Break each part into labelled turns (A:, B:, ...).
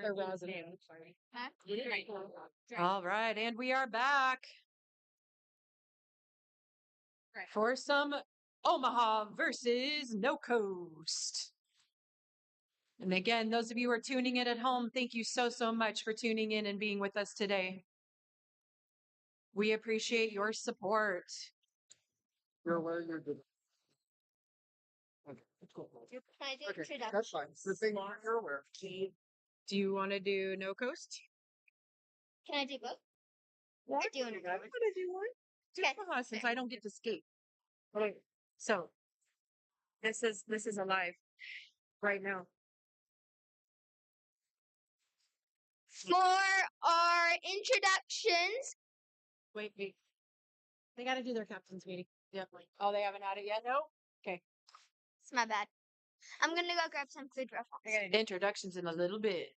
A: Or rosin.
B: Huh?
A: All right, and we are back for some Omaha versus No Coast. And again, those of you who are tuning in at home, thank you so, so much for tuning in and being with us today. We appreciate your support.
C: You're aware you're good. Okay, that's cool.
B: Can I do
C: Okay,
B: introduction?
C: that's fine. The thing you're aware.
A: Do you want to do No Coast?
B: Can I do both?
A: What?
B: Or do you want to
A: I'm gonna do one. Do
B: Okay.
A: Omaha since I don't get to skate.
C: Okay.
A: So this is alive right now.
B: For our introductions,
A: Wait. They got to do their captain's meeting. Definitely. Oh, they haven't had it yet? No? Okay.
B: it's my bad. I'm gonna go grab some food real fast.
A: I got introductions in a little bit.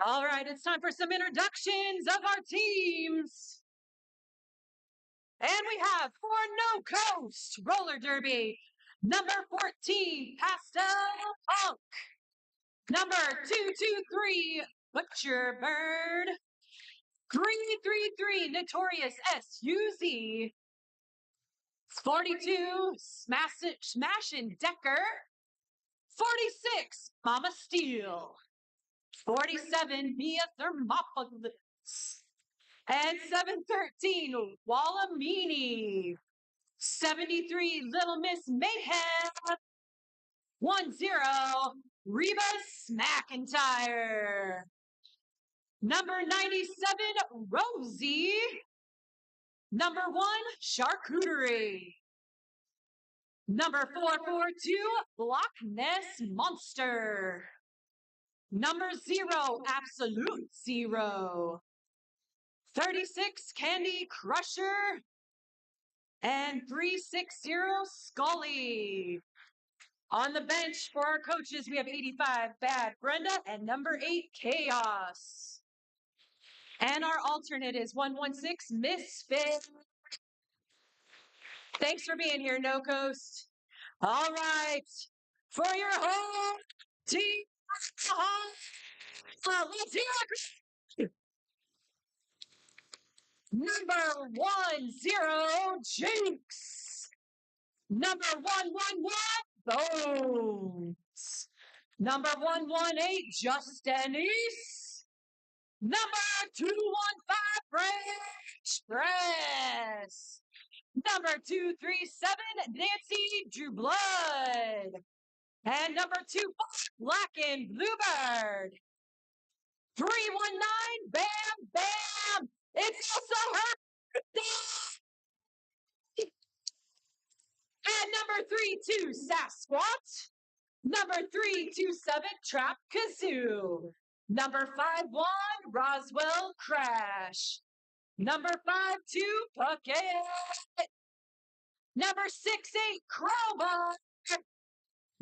A: All right, it's time for some introductions of our teams. And we have for No Coast Roller Derby, number 14, Pastel Punk. Number 223, Butcher Bird. 333, Notorious SUZ. 42, Smashin' Decker. 46, Mama Steel. 47, Mia Thermopolis. And 713, Wallamini. 73, Little Miss Mayhem. 10, Reba McIntyre. Number 97, Rosie. Number 1, Charcuterie. Number 442, Loch Ness Monster. Number 0, Absolute Zero. 36, Candy Crusher. And 360, Scully. On the bench for our coaches, we have 85, Bad Brenda, and number 8, Chaos. And our alternate is 116, Misfit. Thanks for being here, No Coast. All right. For your home team, let's hear it. Number 10, Jinx. Number 111, Bones. Number 118, Just Denise. Number 215, French Press. Number 237, Nancy Drew Blood. And number 25, Black and Bluebird. 319, Bam Bam. It's also her birthday. And number 32, Sasquatch. Number 327, Trap Kazoo. Number 51, Roswell Crash. Number 52, Puckett. Number 68, Crowbar.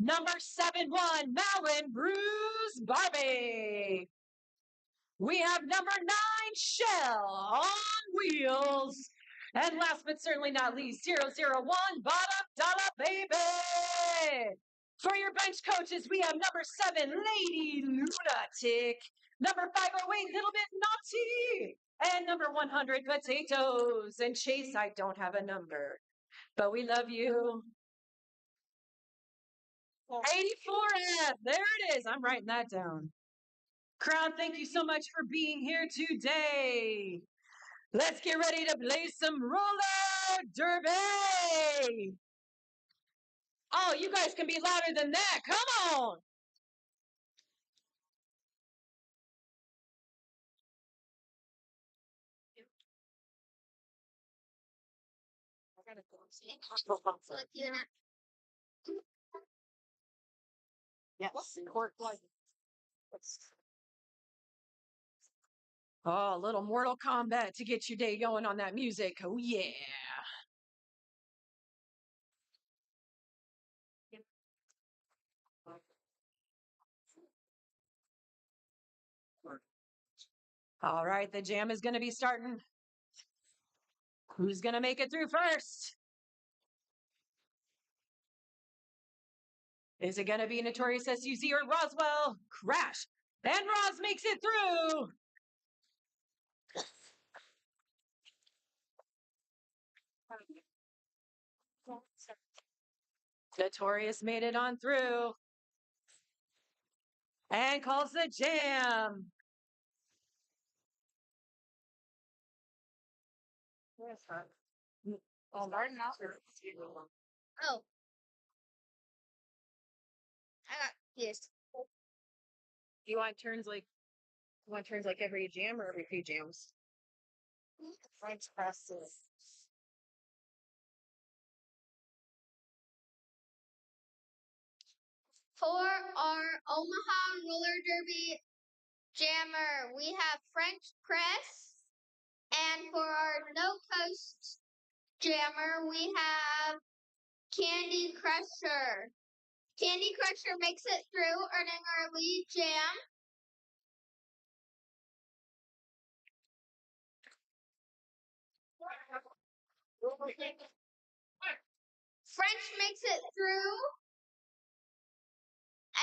A: Number 71, Malin Bruce Barbie. We have number 9, Shell on Wheels. And last but certainly not least, 001, Bottom Dollar Baby. For your bench coaches, we have number 7, Lady Lunatic. Number 508, Little Bit Naughty. And number 100, Potatoes. And Chase, I don't have a number, but we love you. 84F, there it is. I'm writing that down. Crowd, thank you so much for being here today. Let's get ready to play some roller derby. Oh, you guys can be louder than that. Come on. Yes, court light. Oh, a little Mortal Kombat to get your day going on that music. Oh, yeah. All right, the jam is going to be starting. Who's going to make it through first? Is it going to be Notorious SUZ or Roswell? Crash. And Roz makes it through. Notorious made it on through. And calls the jam.
B: Oh. I got yes.
A: Do you want turns like every jam or every few jams?
B: French presses. For our Omaha Roller Derby jammer, we have French Press And for our no coast jammer, we have Candy Crusher. Candy Crusher makes it through, earning our lead jam. French makes it through.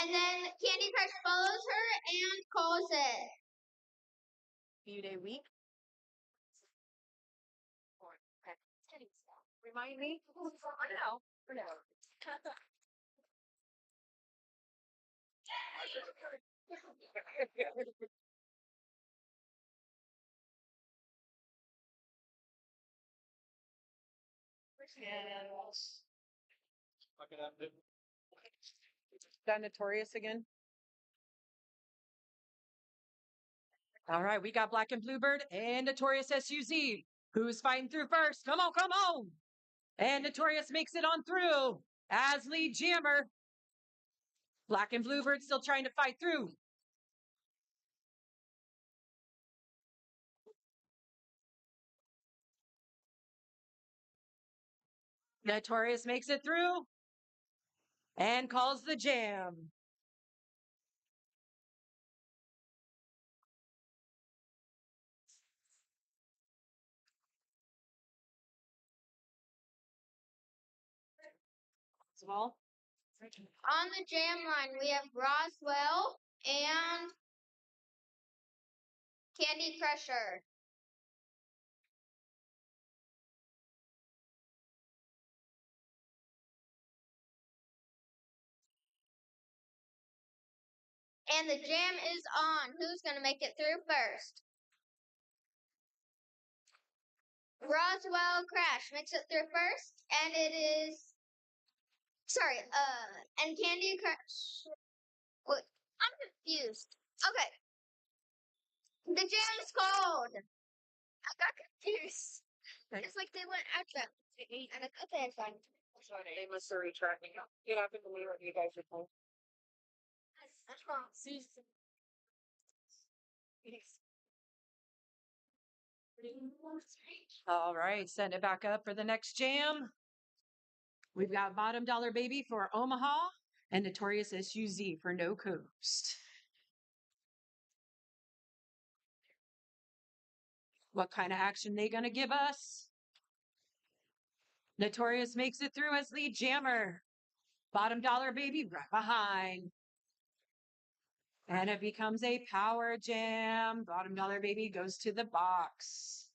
B: And then Candy Crush follows her and calls it.
A: Few day week. Remind me? I know. For now. That Notorious again? All right, we got Black and Bluebird and Notorious SUZ. Who's fighting through first? Come on, come on. And Notorious makes it on through as lead jammer. Black and Bluebird still trying to fight through. Notorious makes it through and calls the jam. Small.
B: On the jam line, we have Roswell and Candy Crusher. And the jam is on. Who's going to make it through first? Roswell Crash makes it through first, and it is. Sorry, and Candy Crush. Wait, I'm confused. Okay. The jam is called. I got confused. It's like they went after. And I thought they had fun.
C: They must have retracting. Get up in the mirror, you guys are playing.
B: That's wrong.
A: All right, send it back up for the next jam. We've got Bottom Dollar Baby for Omaha and Notorious SUZ for No Coast. What kind of action they gonna give us? Notorious makes it through as lead jammer. Bottom Dollar Baby right behind. And it becomes a power jam. Bottom Dollar Baby goes to the box.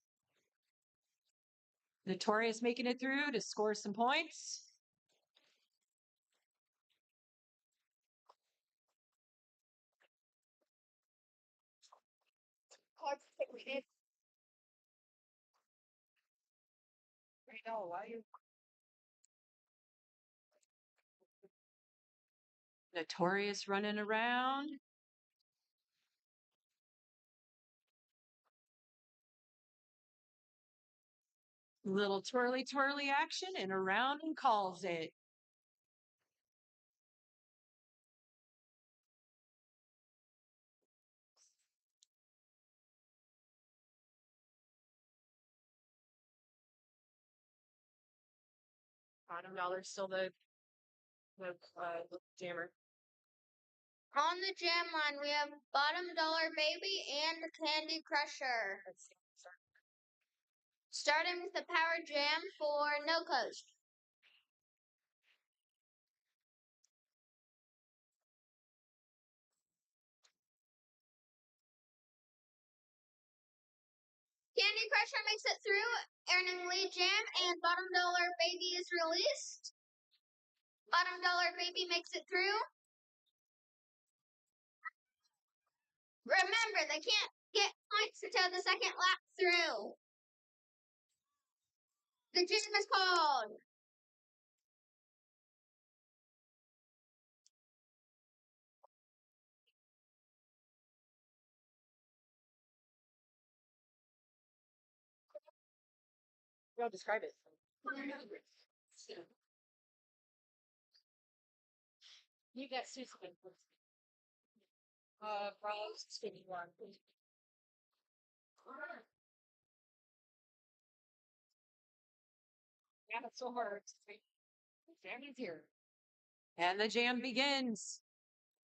A: Notorious making it through to score some points.
C: I know, why you?
A: Notorious running around. Little twirly twirly action and around and calls it. Bottom dollar still the jammer.
B: On the jam line, we have Bottom Dollar Baby and Candy Crusher. Starting with the power jam for No Coast. Candy Crusher makes it through, earning lead jam, and Bottom Dollar Baby is released. Bottom Dollar Baby makes it through. Remember, they can't get points until the second lap through. The jam is called.
A: Well, describe it.
C: You got Susan. Rose, skinny one. Yeah, it's so hard. Jam is here.
A: And the jam begins.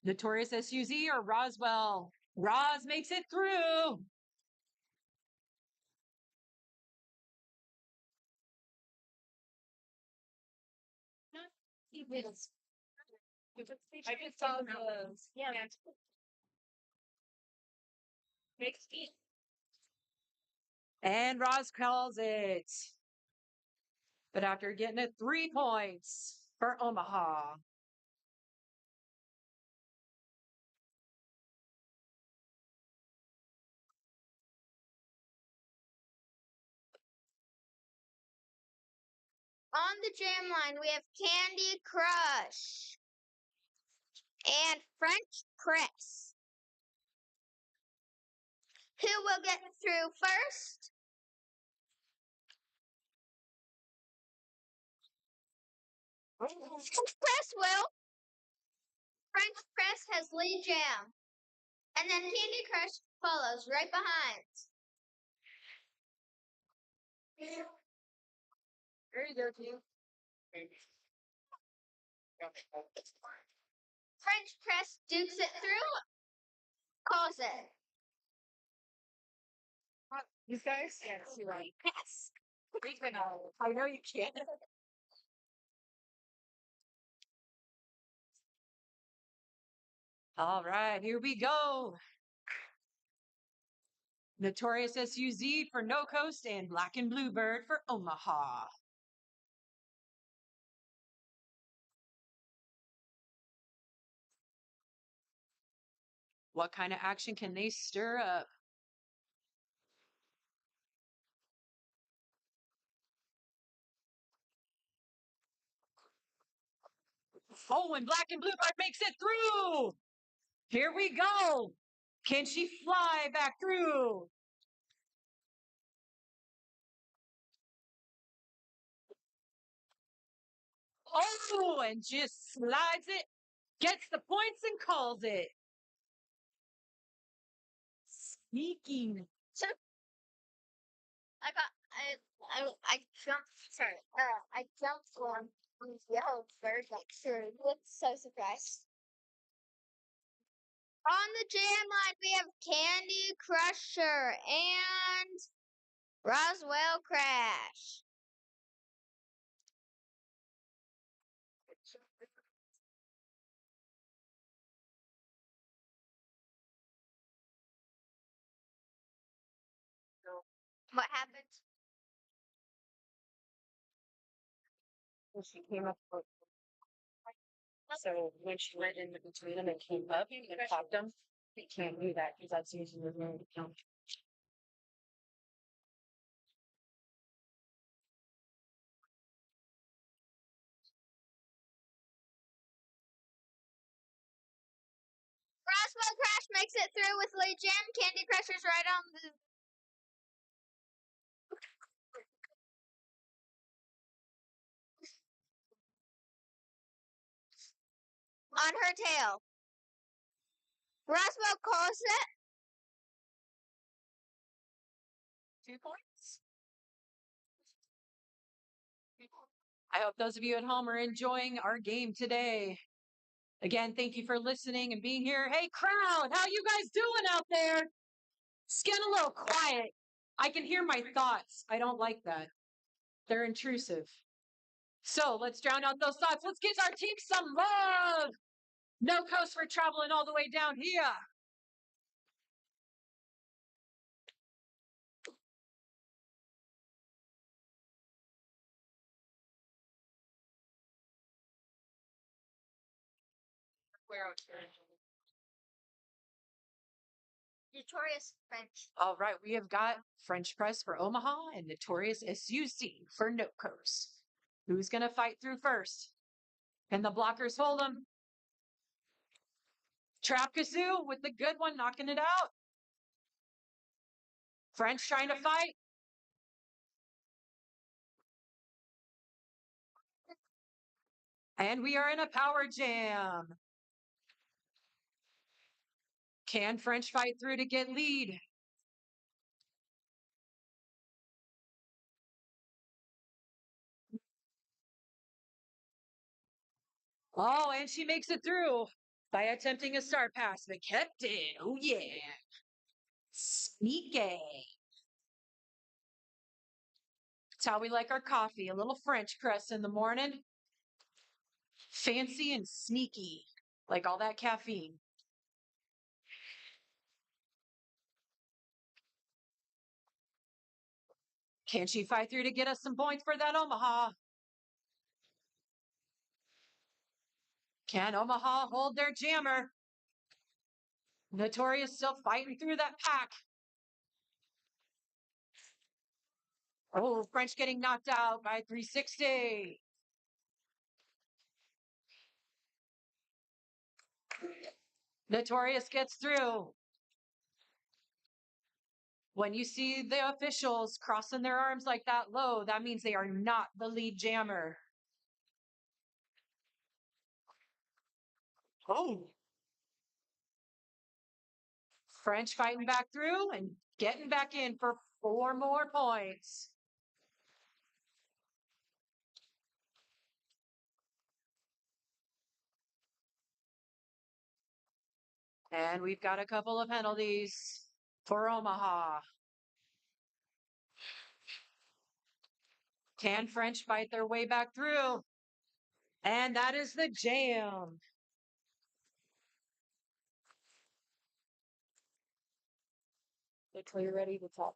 A: Notorious SUZ or Roswell? Roz makes it through.
C: I just saw the yeah. Makes it.
A: And Roz calls it. But after getting it 3 points for Omaha.
B: On the jam line, we have Candy Crush and French Press. Who will get through first? French Press will. French Press has lead jam. And then Candy Crush follows right behind.
C: Very dirty.
B: French Press dukes it through, calls it.
C: These guys can't see right. Yes. I know you can't.
A: All right, here we go. Notorious SUZ for No Coast and Black and Bluebird for Omaha. What kind of action can they stir up? Oh, and Black and Bluebird makes it through. Here we go. Can she fly back through? Oh, and just slides it, gets the points and calls it. Sneaking.
B: So I jumped. Sorry, I jumped on these yellow bird next to her. Looked so surprised. On the jam line, we have Candy Crusher and Roswell Crash. What happened?
C: When she came up with so when she went in between them and came up and popped them, you can't do that because that's usually the rule to count.
B: Roswell Crash makes it through with lead jam. Candy Crusher's right on her tail. Roswell calls it.
C: 2 points.
A: I hope those of you at home are enjoying our game today. Again, thank you for listening and being here. Hey, crowd, how you guys doing out there? It's getting a little quiet. I can hear my thoughts. I don't like that. They're intrusive. So let's drown out those thoughts. Let's give our team some love. No coast for traveling all the way down here.
C: Where
B: Notorious French.
A: All right, we have got French Press for Omaha and Notorious SUC for No Coast. Who's going to fight through first? Can the blockers hold them? Trap Kazoo with the good one, knocking it out. French trying to fight. And we are in a power jam. Can French fight through to get lead? Oh, and she makes it through by attempting a star pass, but kept it. Oh, yeah. Sneaky. That's how we like our coffee. A little French press in the morning. Fancy and sneaky, like all that caffeine. Can she fight through to get us some points for that Omaha? Can Omaha hold their jammer? Notorious still fighting through that pack. Oh, French getting knocked out by 360. Notorious gets through. When you see the officials crossing their arms like that low, that means they are not the lead jammer. Oh. French fighting back through and getting back in for 4 more points. And we've got a couple of penalties for Omaha. Can French fight their way back through? And that is the jam. Until you're ready to talk.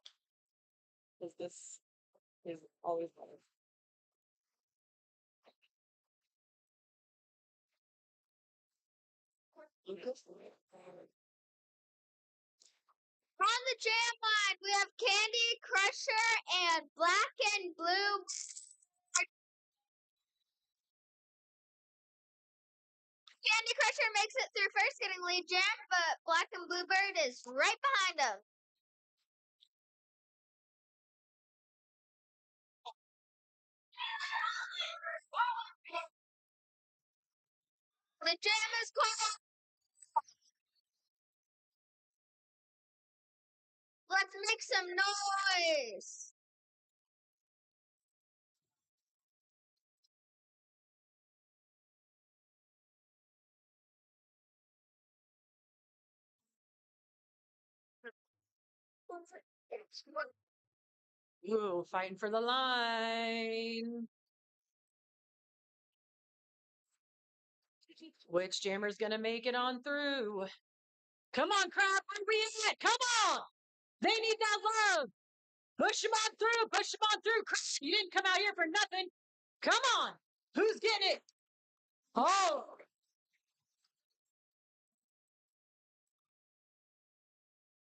A: Because this is always better. Lucas?
B: On the jam line, we have Candy Crusher and Black and Blue. Candy Crusher makes it through first, getting lead jam, but Black and Bluebird is right behind him. The jam is called. Let's make some noise.
A: Ooh, fighting for the line. Which jammer's gonna make it on through? Come on, crowd, where we at? Come on! They need that love. Push them on through. Push them on through. You didn't come out here for nothing. Come on. Who's getting it? Oh.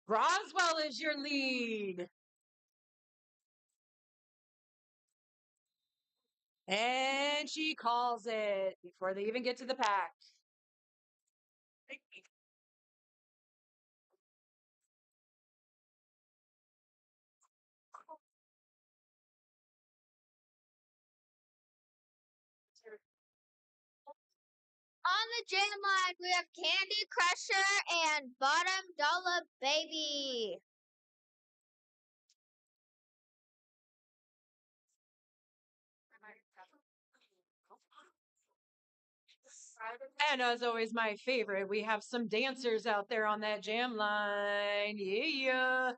A: Roswell is your lead. And she calls it before they even get to the pack.
B: On the jam line, we have Candy Crusher and Bottom Dollar Baby.
A: And as always, my favorite, we have some dancers out there on that jam line. Yeah.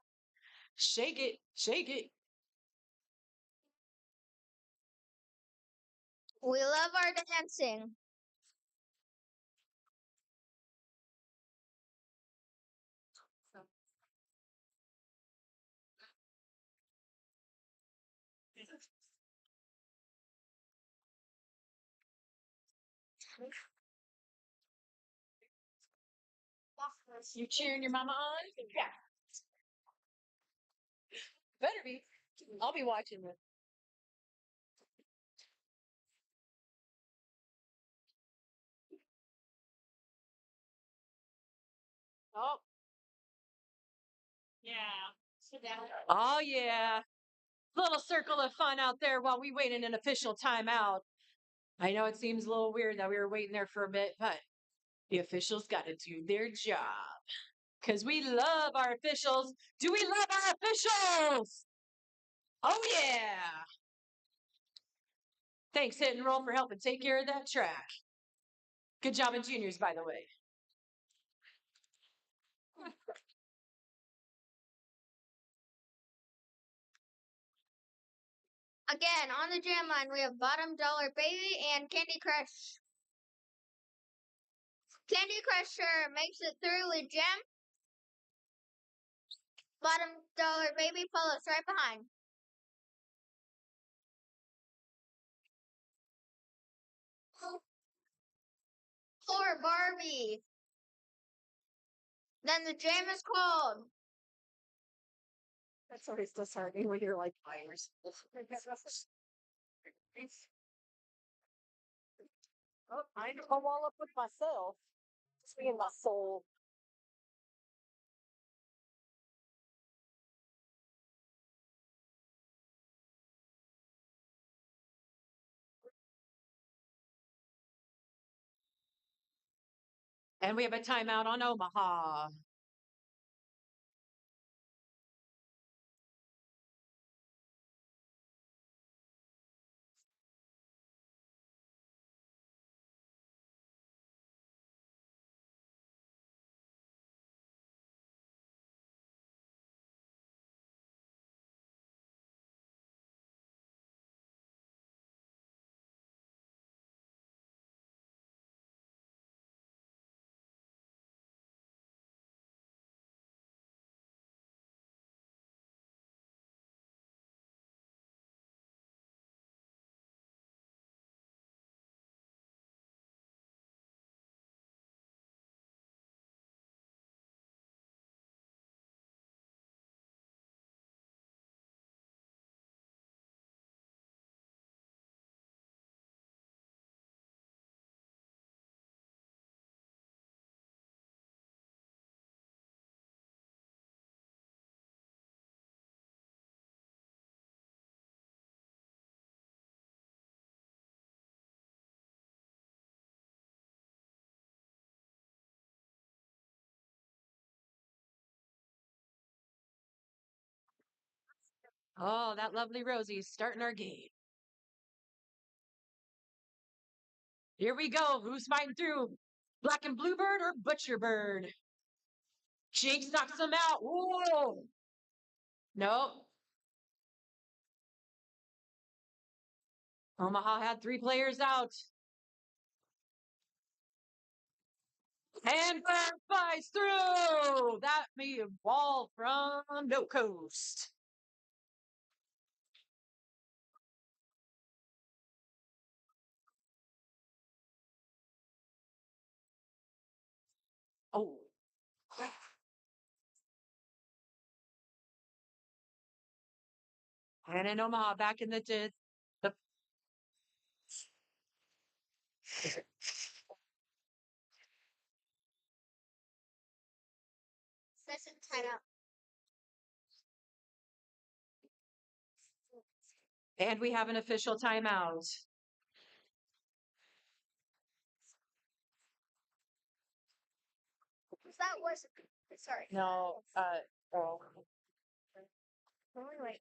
A: Shake it. Shake it.
B: We love our dancing.
A: You cheering your mama on? Yeah. Better be. I'll be watching this. Oh. Yeah. Sit down. Oh, yeah. Little circle of fun out there while we wait in an official timeout. I know it seems a little weird that we were waiting there for a bit, but the officials got to do their job. Because we love our officials. Do we love our officials? Oh, yeah. Thanks, Hit and Roll, for helping take care of that track. Good job in juniors, by the way.
B: Again, on the jam line, we have Bottom Dollar Baby and Candy Crush. Candy Crusher makes it through with gem. Bottom Dollar Baby follows right behind. Poor Barbie. Then the jam is called.
C: That's always disheartening when you're like fires. Oh, I come all up with myself. Just me and my soul.
A: And we have a timeout on Omaha. Oh, that lovely Rosie is starting our game. Here we go. Who's fighting through? Black and Bluebird or Butcher Bird? Jinx knocks him out. Whoa. Nope. Omaha had 3 players out. And Bird fights through. That may have ball from No Coast. Oh. And in Omaha, back in the
B: Session timeout.
A: and we have an official timeout.
B: That was sorry.
C: No, oh.
B: Wait.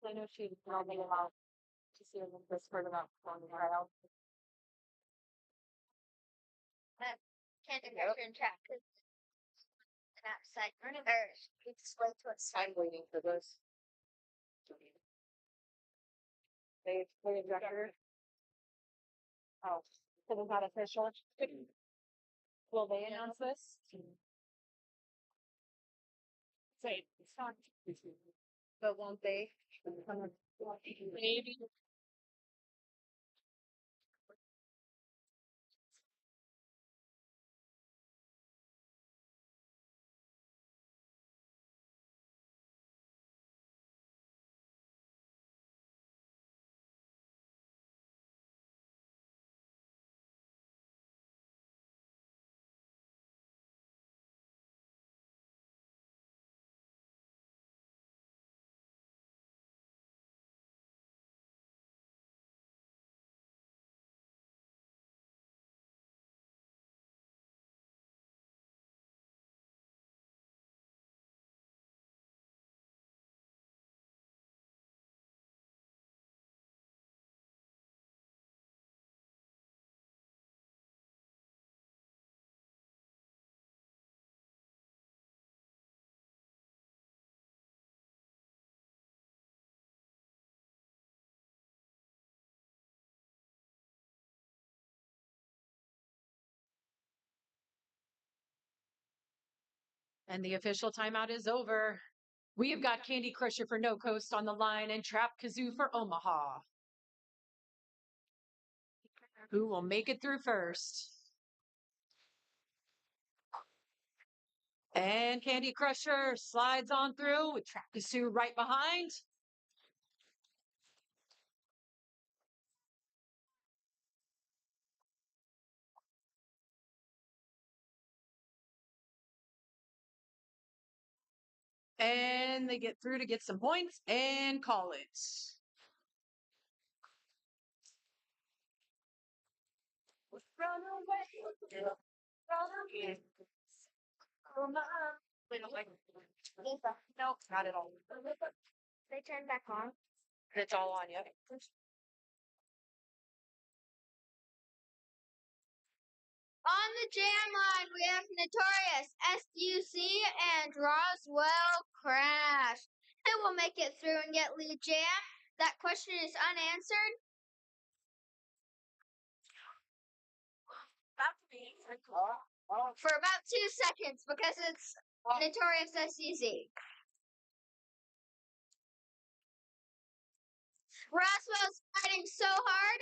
C: I know she told me about to see this part about on the trial.
B: Candy Crusher and Trap. Outside or explain to us.
C: I'm waiting for this. They played record. Oh, so it's not official. Will they announce this? Say it's not. But won't they? Maybe.
A: And the official timeout is over. We have got Candy Crusher for No Coast on the line and Trap Kazoo for Omaha. Who will make it through first? And Candy Crusher slides on through with Trap Kazoo right behind. And they get through to get some points and call it. Run away. Run away.
C: They don't like. No, not at all.
B: They turn back on.
C: It's all on you.
B: On the jam line, we have Notorious, SUC, and Roswell Crash. Who will make it through and get lead jam? That question is unanswered. For about 2 seconds because it's Notorious SUC. Roswell's fighting so hard,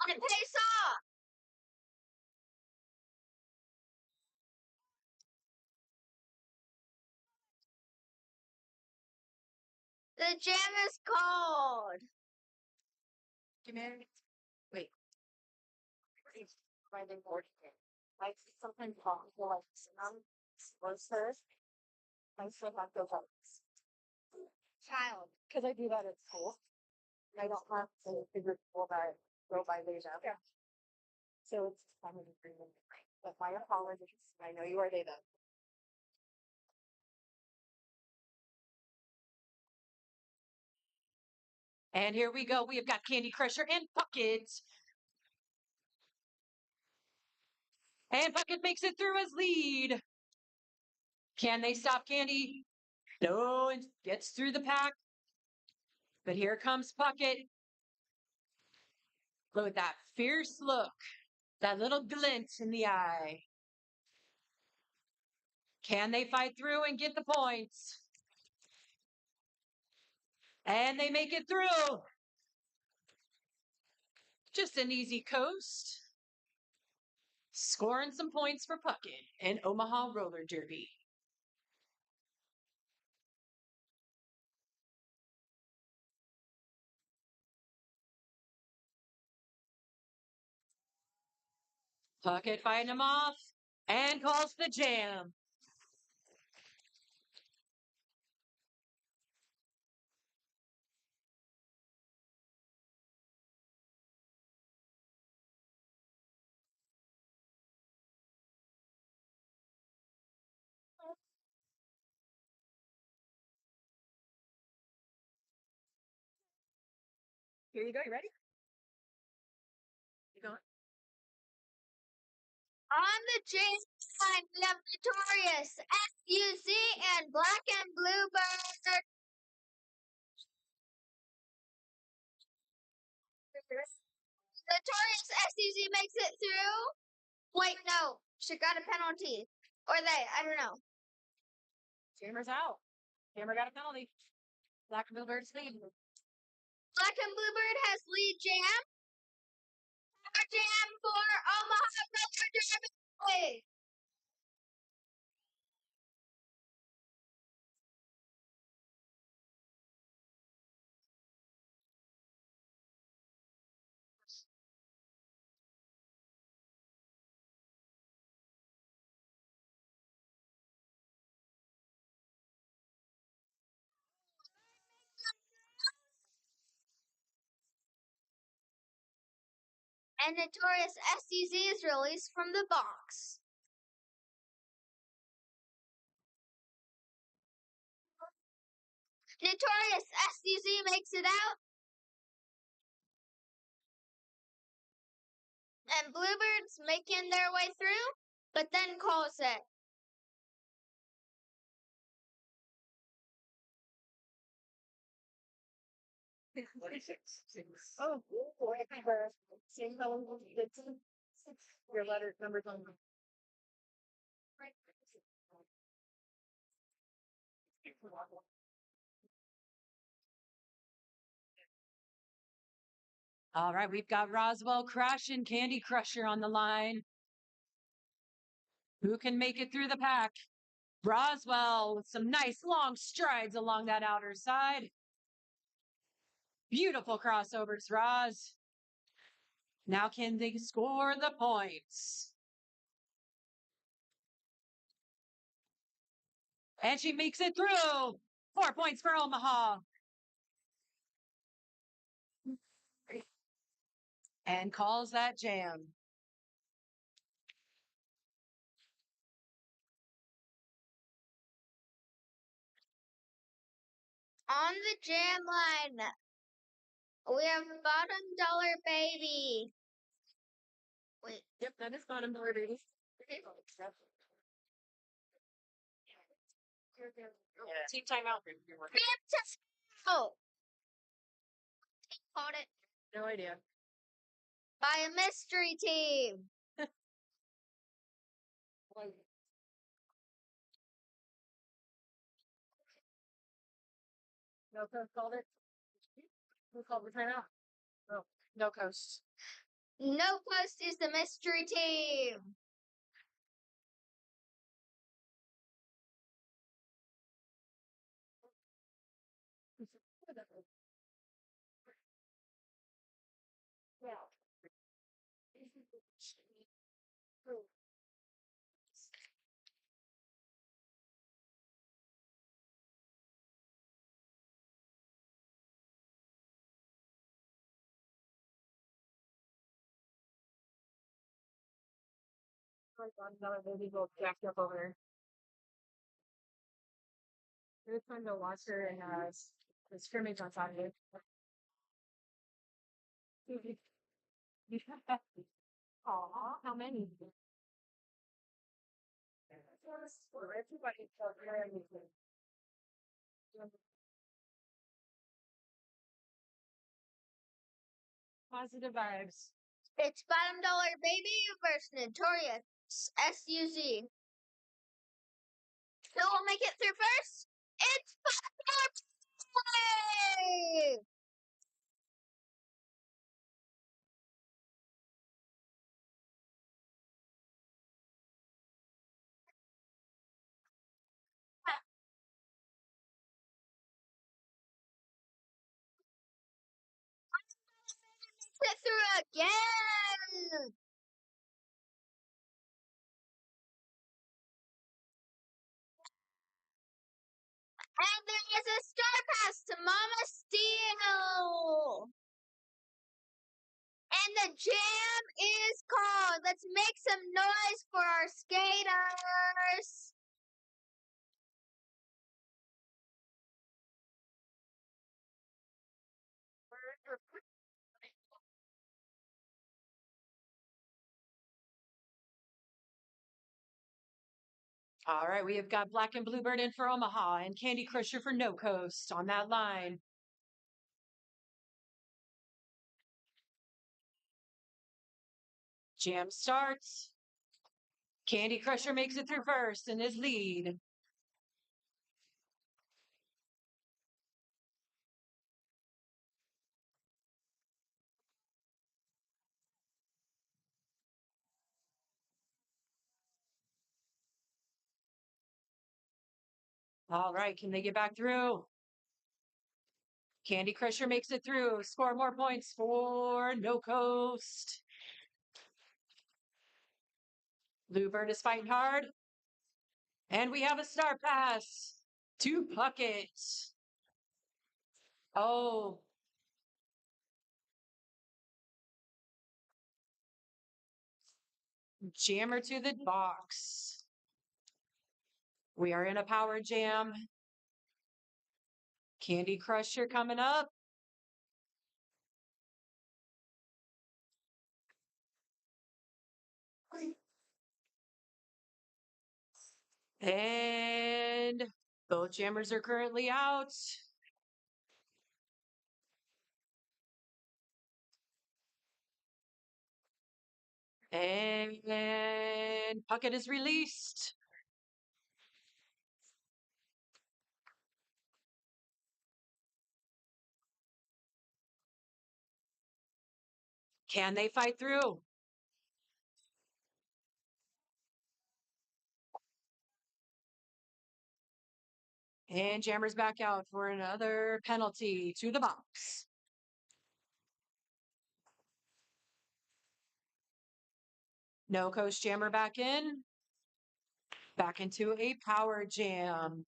B: and it pays off. The jam is called.
C: Come here. Wait. Finding board game. I sometimes talk to like some sponsors. I still have to vote.
B: Child.
C: Because I do that at school. I don't have to figure people that go by their job. Yeah. So it's kind of agreement. But my apologies. I know you are they though.
A: And here we go. We have got Candy Crusher and Bucket. And Bucket makes it through as lead. Can they stop Candy? No, and gets through the pack. But here comes Bucket. With that fierce look, that little glint in the eye. Can they fight through and get the points? And they make it through. Just an easy coast. Scoring some points for Puckett and Omaha Roller Derby. Puckett fighting him off and calls the jam.
C: Here you go. You ready? You going?
B: On the James line, we have Notorious, SUZ, and Black and Bluebird. Notorious SUZ makes it through. Wait, no. She got a penalty. Or they, I don't know.
C: Jammer's out. Jammer got a penalty. Black and Bluebird's lead.
B: Black and Bluebird has lead jam. Our jam for Omaha Roller Derby. And Notorious SUZ is released from the box. Notorious SUZ makes it out. And Bluebirds making their way through, but then calls it.
C: Oh, boy. Same color. Your letter numbers on.
A: All right, we've got Roswell Crash and Candy Crusher on the line. Who can make it through the pack? Roswell with some nice long strides along that outer side. Beautiful crossovers, Roz. Now can they score the points? And she makes it through. 4 points for Omaha. And calls that jam.
B: On the jam line, we have Bottom Dollar Baby. Wait.
C: Yep, that is bottom dollar, baby. Team timeout.
B: Oh. Called it
C: No idea.
B: by a mystery team.
C: No coach called it. Who called the timeout? Oh, no coast.
B: No Post is the mystery team.
C: Another baby go jacked up over there. It was fun to watch her and the scrimmage on Saturday. Aw, how many? Everybody felt very amusing. Positive vibes.
B: It's Bottom Dollar Baby versus Notorious SUZ. Who will make it through first? It's Bottom Dollar Baby! Sit through again! And there is a star pass to Mama Steel! And the jam is called. Let's make some noise for our skaters!
A: All right, we have got Black and Bluebird in for Omaha and Candy Crusher for No Coast on that line. Jam starts. Candy Crusher makes it through first in his lead. All right, can they get back through? Candy Crusher makes it through. Score more points for No Coast. Bluebird is fighting hard. And we have a star pass to Puckett. Oh, jammer to the box. We are in a power jam. Candy Crusher coming up. And both jammers are currently out. And Puckett is released. Can they fight through? And Jammer's back out for another penalty to the box. No Coast Jammer back in. Back into a power jam.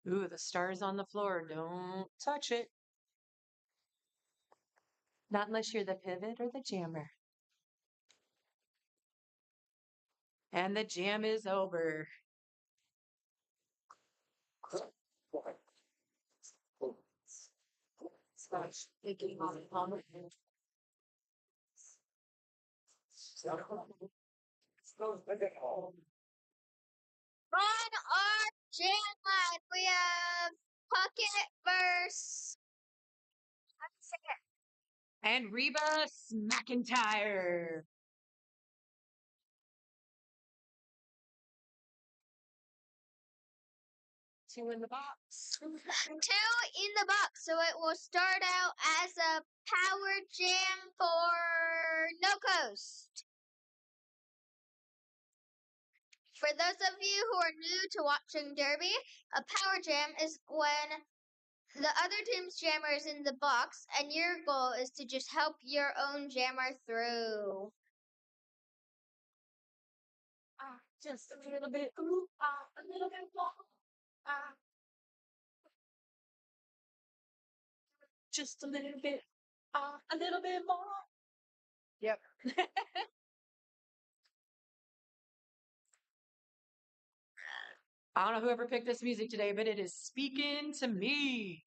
A: Ooh, the star's on the floor. Don't touch it. Not unless you're the pivot or the jammer. And the jam is over.
B: On our jam line, we have Puckett versus.
A: And Reba McIntyre. Two in the box.
B: 2 in the box, so it will start out as a power jam for No Coast. For those of you who are new to watching Derby, a power jam is when the other team's jammer is in the box, and your goal is to just help your own jammer through.
A: Just a little bit. Ooh, a little bit more. Just a little bit. A little bit more. Yep. I don't know whoever picked this music today, but it is speaking to me.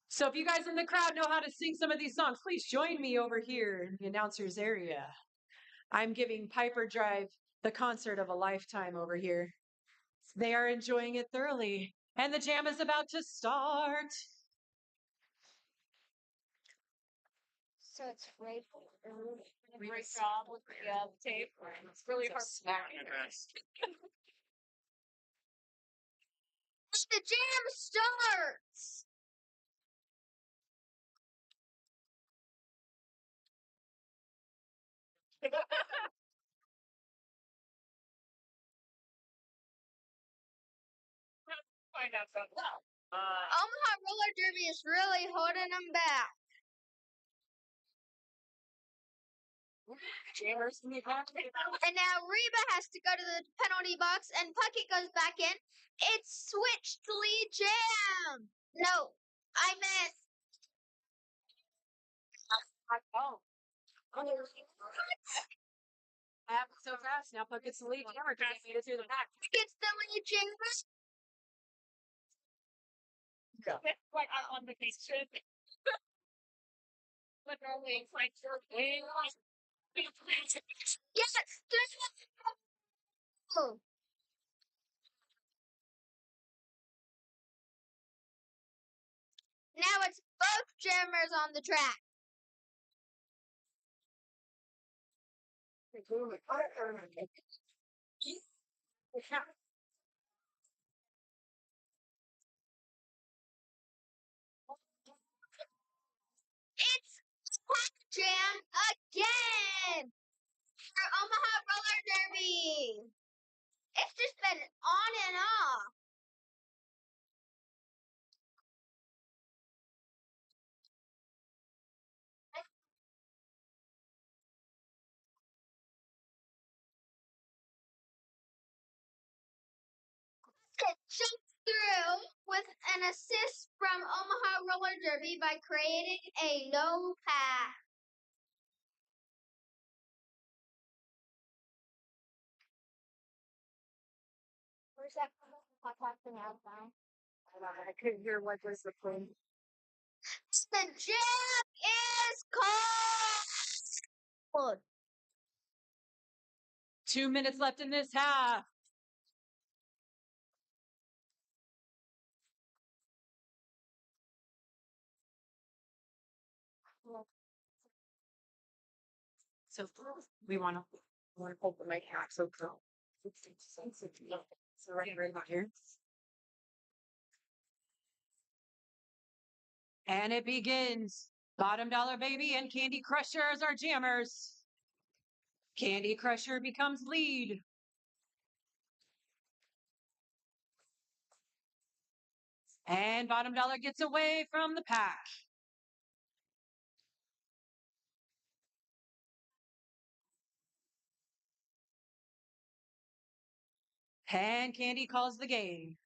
A: So if you guys in the crowd know how to sing some of these songs, please join me over here in the announcers area. I'm giving Piper Drive the concert of a lifetime over here. They are enjoying it thoroughly. And the jam is about to start.
C: So it's right.
A: Great job with the tape. It's really hard.
B: The jam starts!
A: Find out something.
B: Omaha Roller Derby is really holding them back.
A: Jammers in the back.
B: And now Reba has to go to the penalty box, and Puckett goes back in. It's switched to lead jam. No, I meant.
A: Oh. Happened so fast. Now Puckett's the lead jammer because he made it through the back.
B: It's the lead jammer.
A: Like I'm on vacation.
B: Yes, there's one. Now it's both jammers on the track. It's jam again for Omaha Roller Derby. It's just been on and off. It jumped through with an assist from Omaha Roller Derby by creating a no pass.
C: Where's that podcasting out now? I couldn't hear what was the point.
B: The jam is called.
A: 2 minutes left in this half. So we want to open my cap. So cool. So right about here. And it begins. Bottom Dollar Baby and Candy Crusher as our jammers. Candy Crusher becomes lead. And Bottom Dollar gets away from the pack. And Candy calls the game.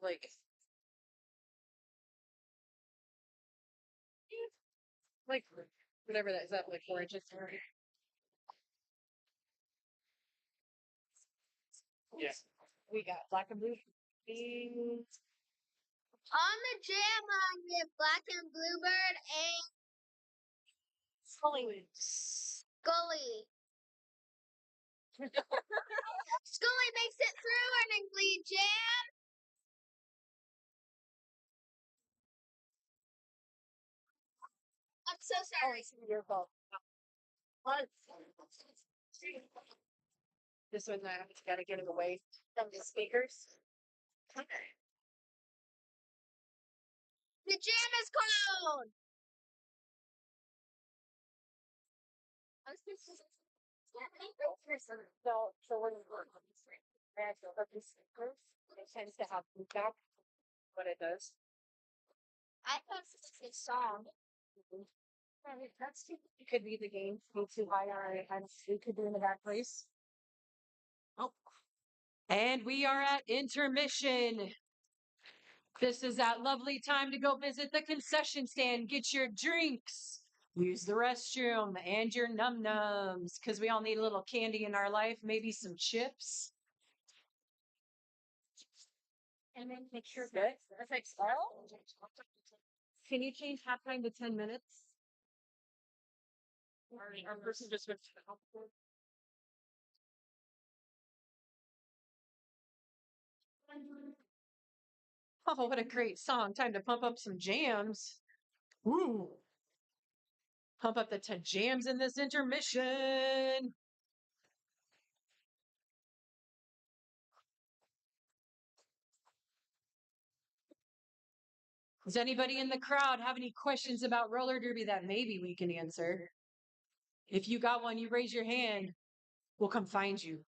A: Like whatever that is, that like 4 inches. Yes. We got black and blue.
B: On the jam line, we have Black and Bluebird and
A: Scully.
B: Scully. Scully makes it through and in lead jam. I'm so sorry.
C: Your fault.
A: This one, I gotta get it away from the speakers.
B: The jam is called.
C: So when you work on these speakers, it tends to have feedback.
A: What it does.
B: I thought this was a song.
C: That's it could be the game. Be too high or we could be in the back place.
A: Oh. And we are at intermission. This is that lovely time to go visit the concession stand, get your drinks, use the restroom, and your num nums, because we all need a little candy in our life, maybe some chips.
C: And then make sure
A: Good.
C: Perfect.
A: Can you change halftime to 10 minutes? Our person just went to the help. Oh, what a great song. Time to pump up some jams. Woo! Pump up the 10 jams in this intermission. Does anybody in the crowd have any questions about roller derby that maybe we can answer? If you got one, you raise your hand. We'll come find you.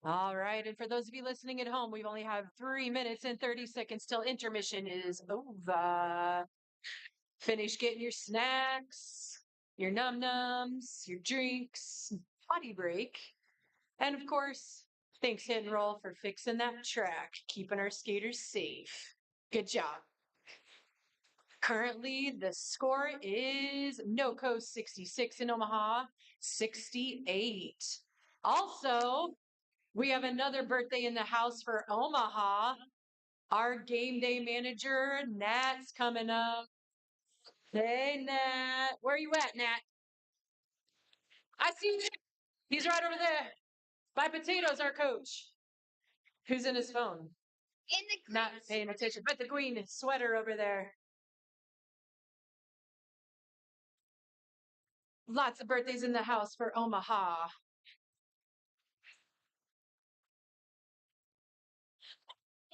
A: All right. And for those of you listening at home, we've only have 3 minutes and 30 seconds till intermission is over. Finish getting your snacks, your num nums, your drinks, potty break. And of course, thanks Hit and Roll for fixing that track, keeping our skaters safe. Good job. Currently, the score is NoCo 66 in Omaha, 68. Also, we have another birthday in the house for Omaha. Our game day manager, Nat's coming up. Hey, Nat. Where are you at, Nat? I see you. He's right over there. Buy potatoes, our coach. Who's in his phone?
B: In the
A: Not
B: green
A: paying attention. But the green sweater over there. Lots of birthdays in the house for Omaha.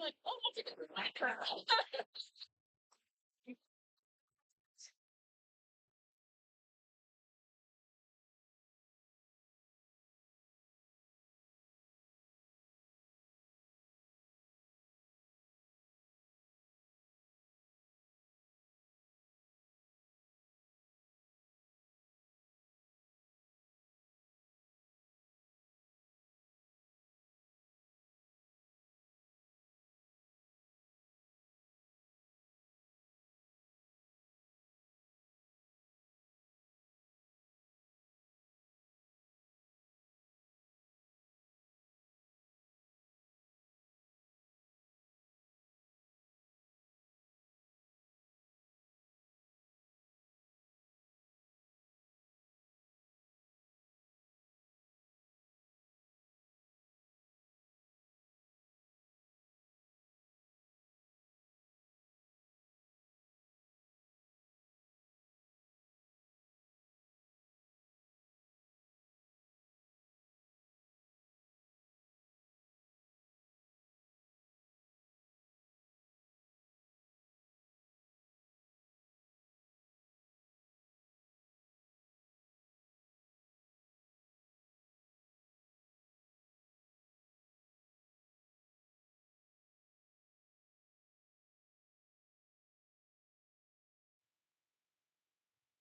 A: Like, oh, that's a good one.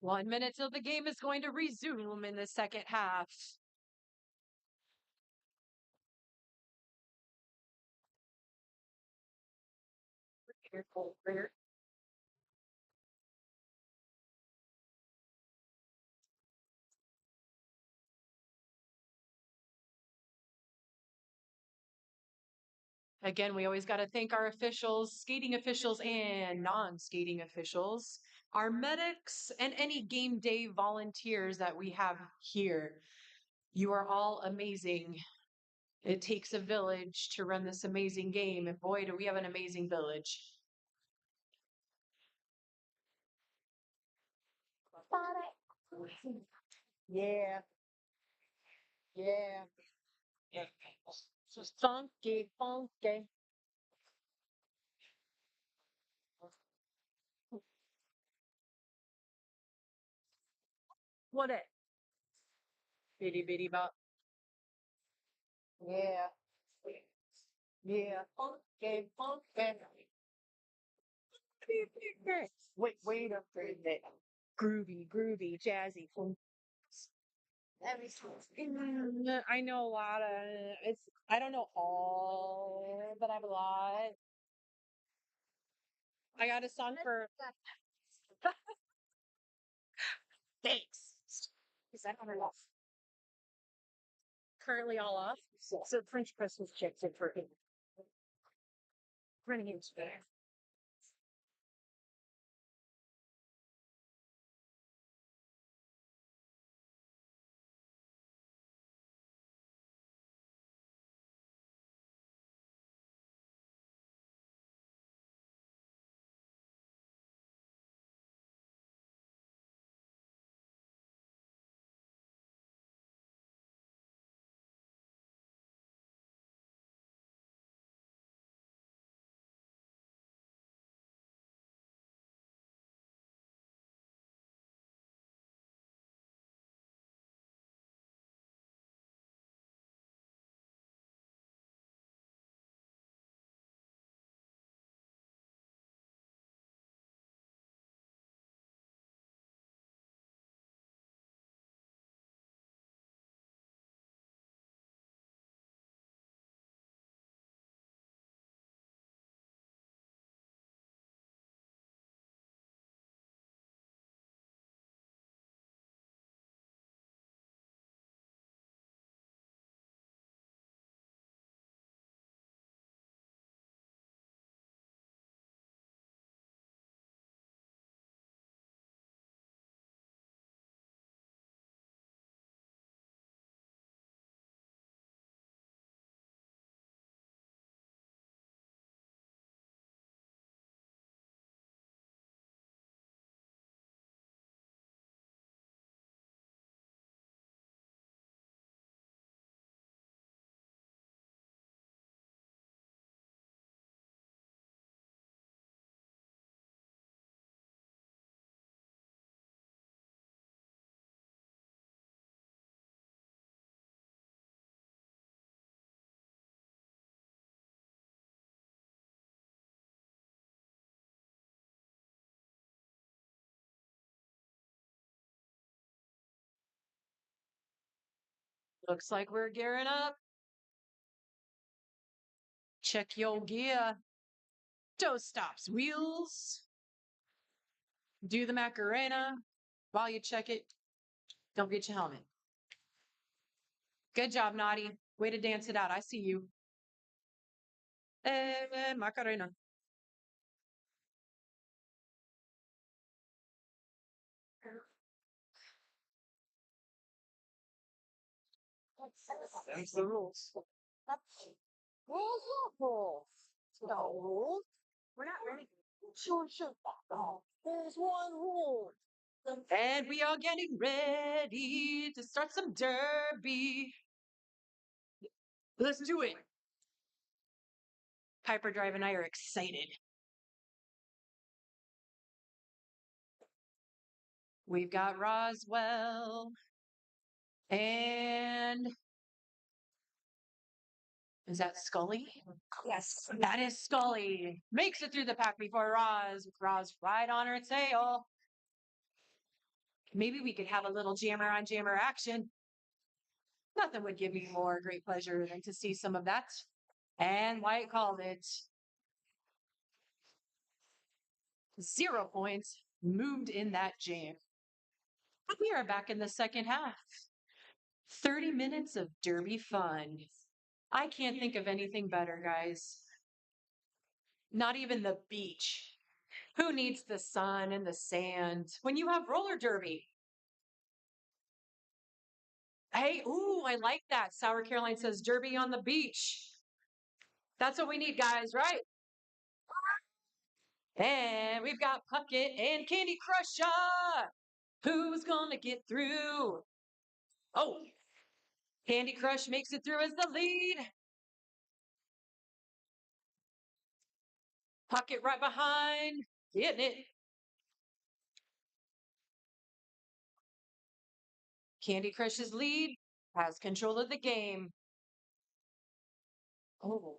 A: 1 minute till the game is going to resume in the second half. Again, we always got to thank our officials, skating officials and non skating officials, our medics, and any game day volunteers that we have here. You are all amazing. It takes a village to run this amazing game, and boy, do we have an amazing village. Yeah, yeah, yeah. Funky, funky. What it? Bitty bitty bop. Yeah. Yeah. Funky, funky. Wait up for it. Groovy, groovy, jazzy. I know a lot of it's. I don't know all, but I have a lot. I got a song for. Thanks. Is that on or off? Currently all off. So French press was checked in for running into there. Looks like we're gearing up. Check your gear. Toe stops, wheels. Do the Macarena. While you check it, don't get your helmet. Good job, Naughty. Way to dance it out. I see you. Macarena. That's the rules.
C: Rules, rules. No rules. We're not ready. Sure. Oh, there's one rule.
A: And we are getting ready to start some derby. Let's do it. Piper Drive and I are excited. We've got Roswell. And is that Scully?
C: Yes.
A: That is Scully. Makes it through the pack before Roz. With Roz right on her tail. Maybe we could have a little jammer on jammer action. Nothing would give me more great pleasure than to see some of that. And White called it. 0 points moved in that jam. But we are back in the second half. 30 minutes of derby fun. I can't think of anything better, guys. Not even the beach. Who needs the sun and the sand when you have roller derby? Hey, ooh, I like that. Sour Caroline says derby on the beach. That's what we need, guys, right? And we've got Puckett and Candy Crusher. Who's gonna get through? Oh, Candy Crush makes it through as the lead. Puckett right behind, getting it. Candy Crush's lead has control of the game. Oh,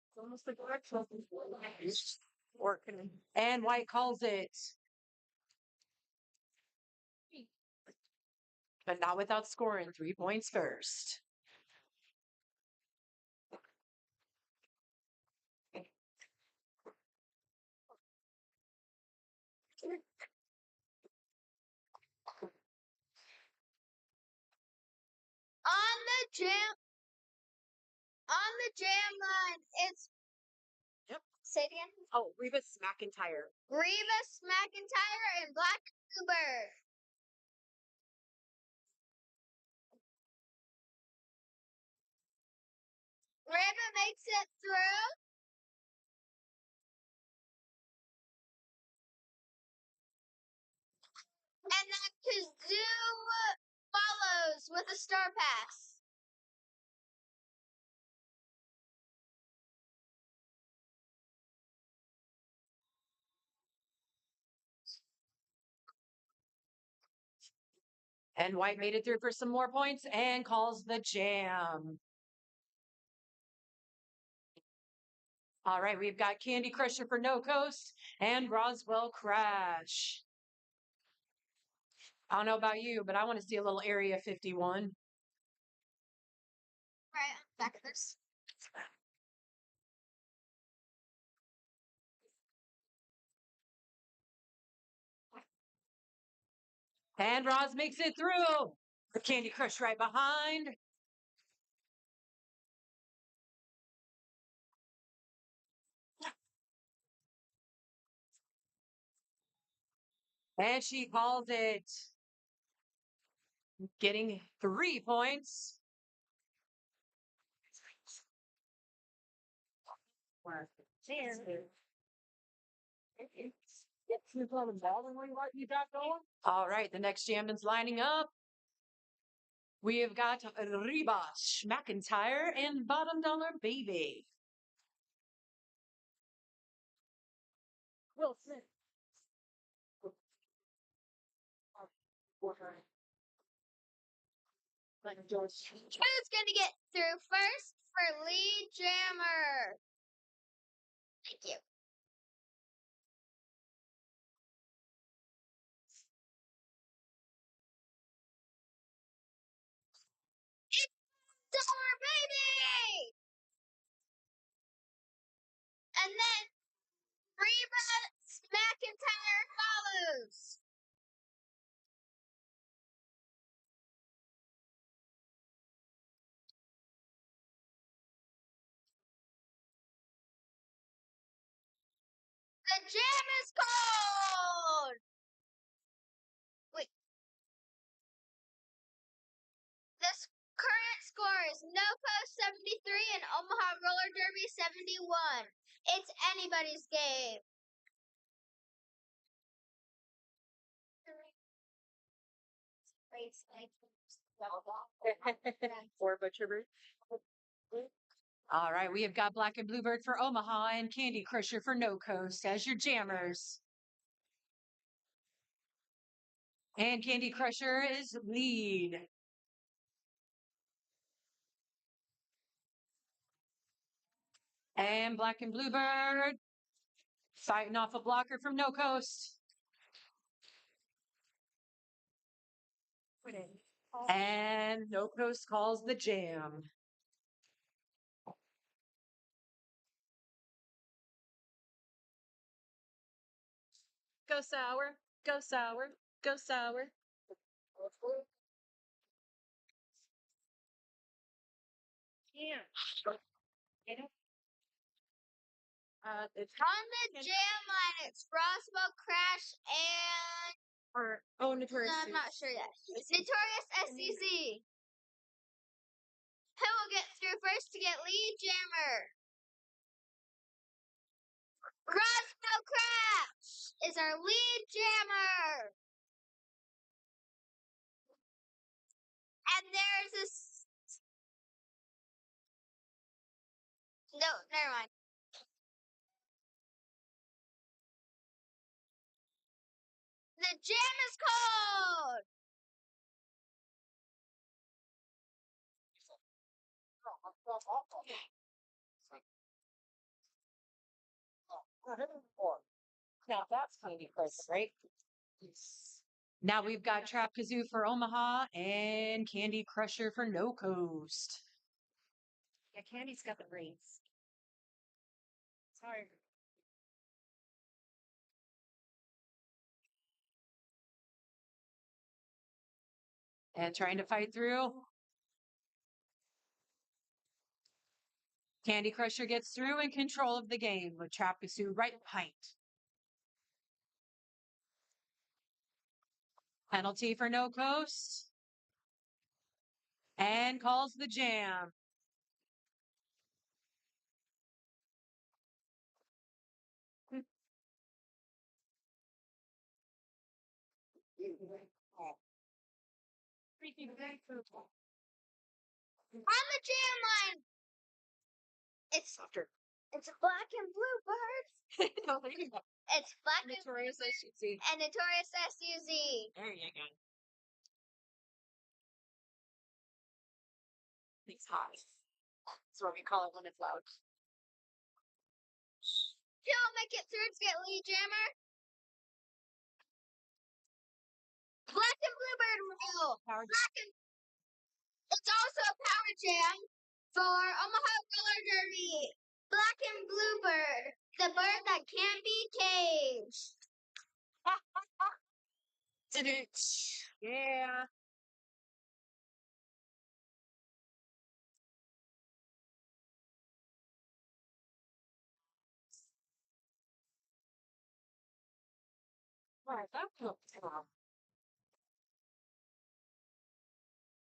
C: It's almost like breakfast. Working.
A: and White calls it. But not without scoring 3 points first.
B: On the jam line, it's
A: Yep.
B: say it again.
A: Oh, Revis McIntyre.
B: Revis McIntyre and Black Uber. Reba makes it through. And then Kazoo follows with a star pass.
A: And White made it through for some more points and calls the jam. All right, we've got Candy Crusher for No Coast and Roswell Crash. I don't know about you, but I want to see a little Area 51.
B: Right, back of this.
A: And Roz makes it through. The Candy Crush right behind. And she calls it. Getting 3 points. All right, the next jamman's lining up. We have got Rebash, McIntyre, and Bottom Dollar Baby.
C: Will Smith. Like George.
B: Who's gonna get through first for lead jammer? Thank you. baby! And then Reba McIntyre follows. The jam is called. Wait. This current score is No Post 73 and Omaha Roller Derby 71. It's anybody's game.
C: Or Butcherbird.
A: All right, we have got Black and Bluebird for Omaha and Candy Crusher for No Coast as your jammers. And Candy Crusher is lead. And Black and Bluebird fighting off a blocker from No Coast. And No Coast calls the jam. Go sour, go sour, go sour. It's
B: On the jam line, it's Roswell, Crash, and
A: Notorious.
B: I'm not sure yet. Notorious SCZ. Who will get through first to get lead jammer? Roswell Crash is our lead jammer. And there's a no, never mind. The jam is called.
A: Now that's Candy Crusher, right? Now we've got Trap Kazoo for Omaha and Candy Crusher for No Coast.
C: Yeah, Candy's got the braids. Sorry.
A: And trying to fight through. Candy Crusher gets through in control of the game with Trap Kazoo right behind. Penalty for No Coast. And calls the jam.
B: On the jam line, it's Black and Bluebird. It's Black and
C: Notorious SCZ.
B: and Notorious SUZ.
C: There you go. It's hot. That's what we call it when it's loud.
B: Who will make it through to get lead jammer? Black and Bluebird will. It's also a power jam for Omaha Roller Derby. Black and Bluebird, the bird that can't be caged.
A: Yeah.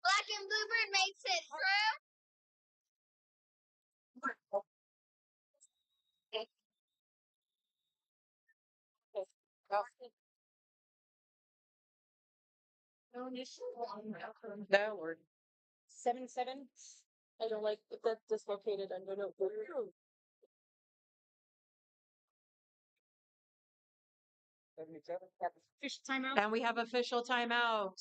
B: Black and Bluebird makes it through.
C: That word. 7-7. I don't like if that's dislocated. I don't know. Fish timeout.
A: And we have official timeout.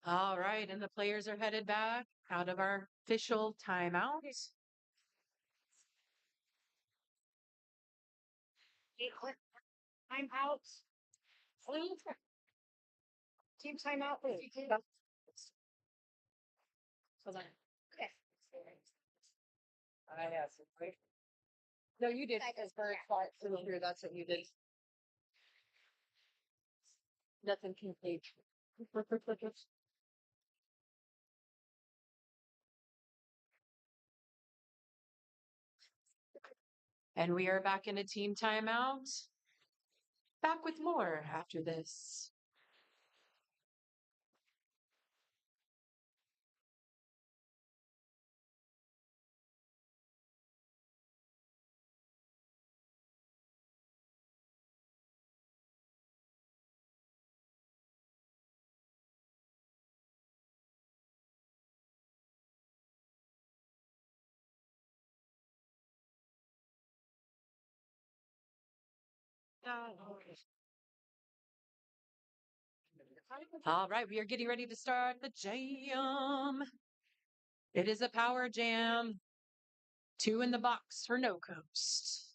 A: All right, and the players are headed back out of our official timeout.
C: Timeout. Please. Team timeout, please. Hold on. Okay. I have some great. No, you did because bird fought through here. That's what you did. Nothing can cage.
A: And we are back in a team timeout. Back with more after this. All right, we are getting ready to start the jam. It is a power jam. 2 in the box for No Coast.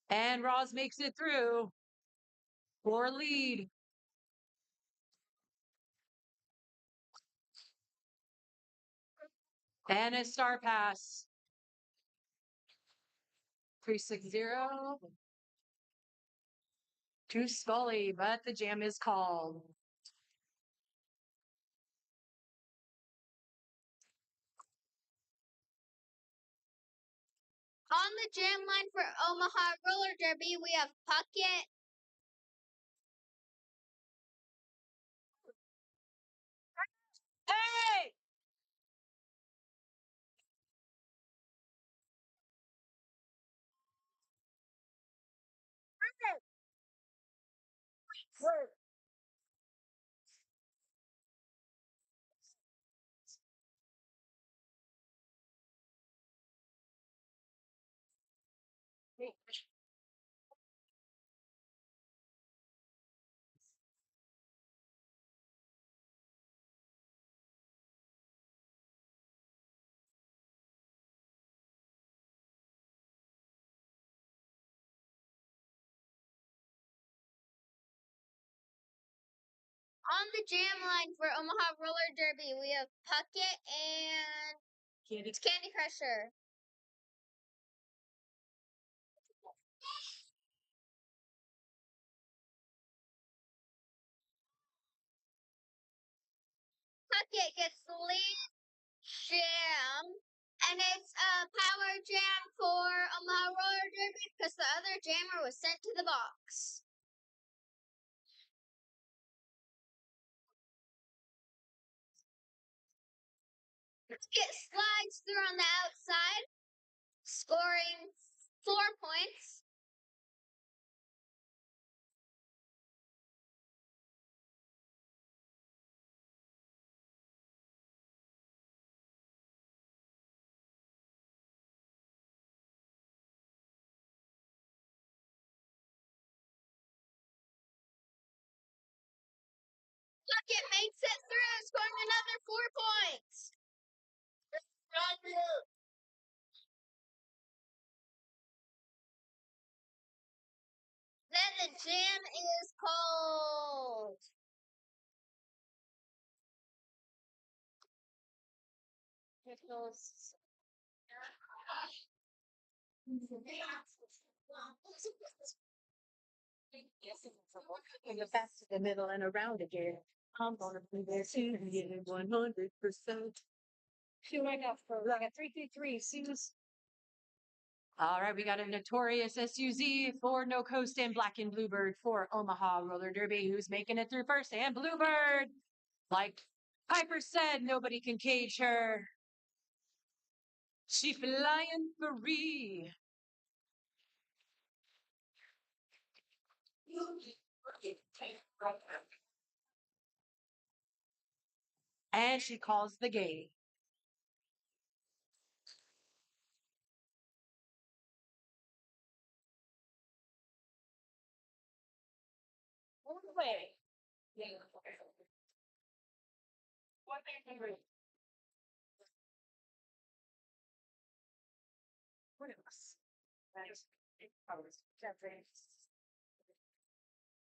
A: And Roz makes it through for lead. And a star pass. 360 to Scully, but the jam is called.
B: On the jam line for Omaha Roller Derby, we have Puckett.
A: Hey!
B: On the jam line for Omaha Roller Derby, we have Puckett and it's Candy Crusher. Puckett gets the lead jam, and it's a power jam for Omaha Roller Derby because the other jammer was sent to the box. Puckett slides through on the outside, scoring 4 points. Puckett makes it through, scoring another 4 points. Then the jam is called.
A: In the back to the middle and around again. I'm gonna be there soon and get it 100%.
C: Who I got for? I got 333. Sue's.
A: All right, we got a notorious SUZ for No Coast and Black and Bluebird for Omaha Roller Derby, who's making it through first. And Bluebird, like Piper said, nobody can cage her. She flying free. And she calls the gate.
C: Wait. Yeah. What favorite? What else?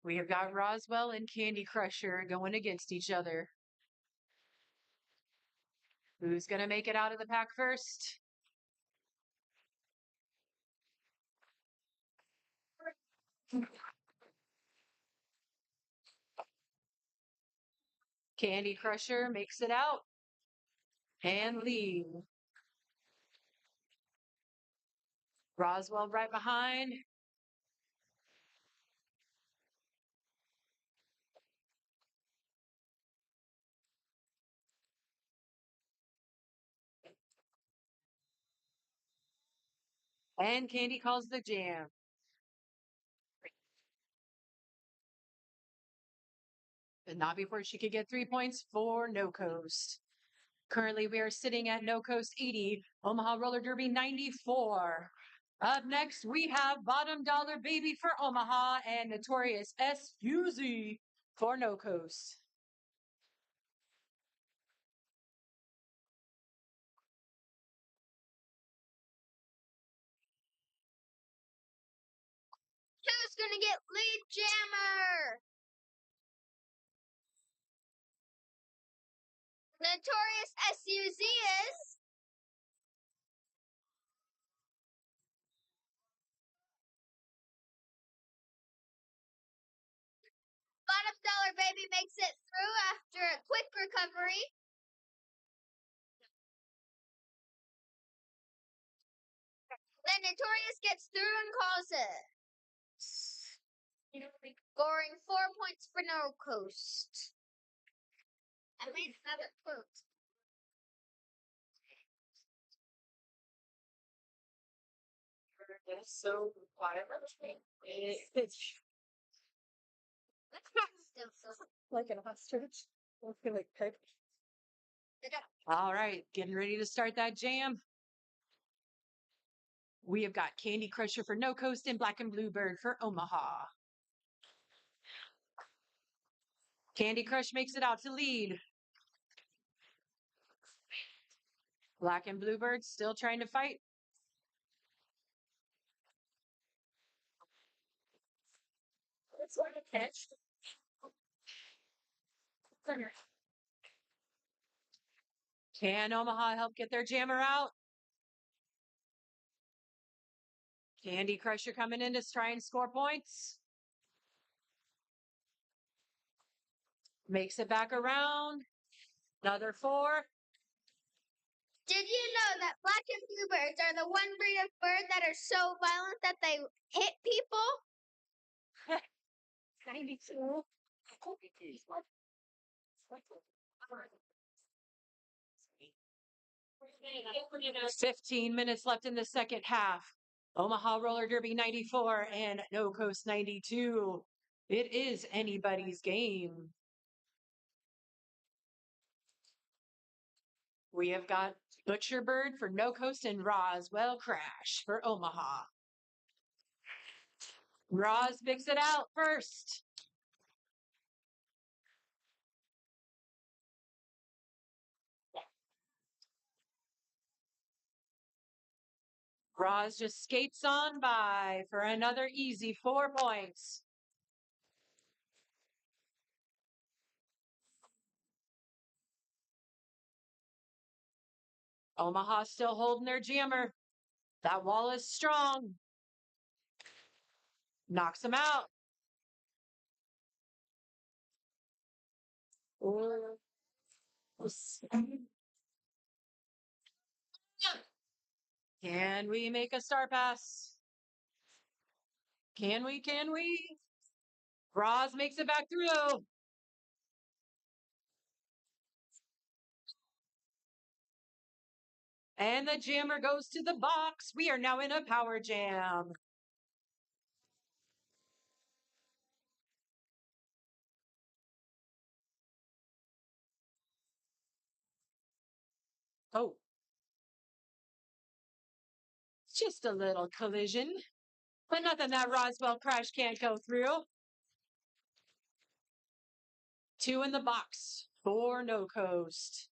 A: We have got Roswell and Candy Crusher going against each other. Who's going to make it out of the pack first? Candy Crusher makes it out and lead. Roswell right behind. And Candy calls the jam. But not before she could get 3 points for No Coast. Currently, we are sitting at No Coast 80, Omaha Roller Derby 94. Up next, we have Bottom Dollar Baby for Omaha and Notorious SUZ for No Coast.
B: Who's gonna get lead jammer? Notorious SUZ is Bottom Dollar Baby makes it through after a quick recovery. Then Notorious gets through and calls it. Scoring 4 points for No Coast. I made another quote.
C: So quiet. Like an ostrich. Like pig.
A: All right, getting ready to start that jam. We have got Candy Crusher for No Coast and Black and Bluebird for Omaha. Candy Crush makes it out to lead. Black and Bluebird still trying to fight.
C: It's like a catch.
A: Can Omaha help get their jammer out? Candy Crusher coming in to try and score points. Makes it back around. Another 4.
B: Did you know that black and bluebirds are the one breed of bird that are so violent that they hit people?
C: 92.
A: 15 minutes left in the second half. Omaha Roller Derby 94 and No Coast 92. It is anybody's game. We have got Butcher Bird for No Coast and Roswell Crash for Omaha. Roz picks it out first. Roz just skates on by for another easy 4 points. Omaha still holding their jammer. That wall is strong. Knocks him out. Can we make a star pass? Can we? Can we? Roz makes it back through. And the jammer goes to the box. We are now in a power jam. Oh. Just a little collision. But nothing that Roswell Crash can't go through. Two in the box for No Coast.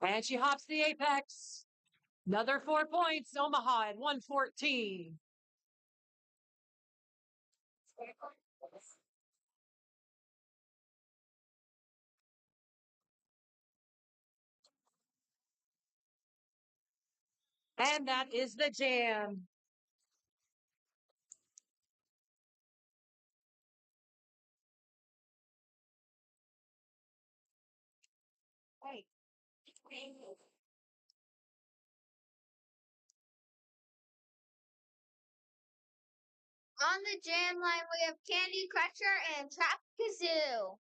A: And she hops the apex. Another 4 points. Omaha at 114. And that is the jam.
C: Hey.
B: On the jam line, we have Candy Crusher and Trap Kazoo.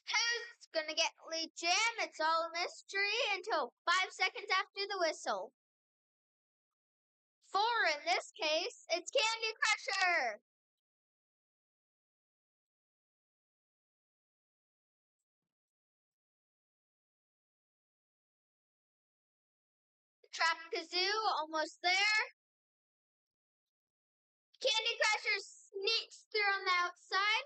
B: Who's gonna get lead jam? It's all a mystery until 5 seconds after the whistle. 4 in this case. It's Candy Crusher. Trap Kazoo almost there. Candy Crusher sneaks through on the outside.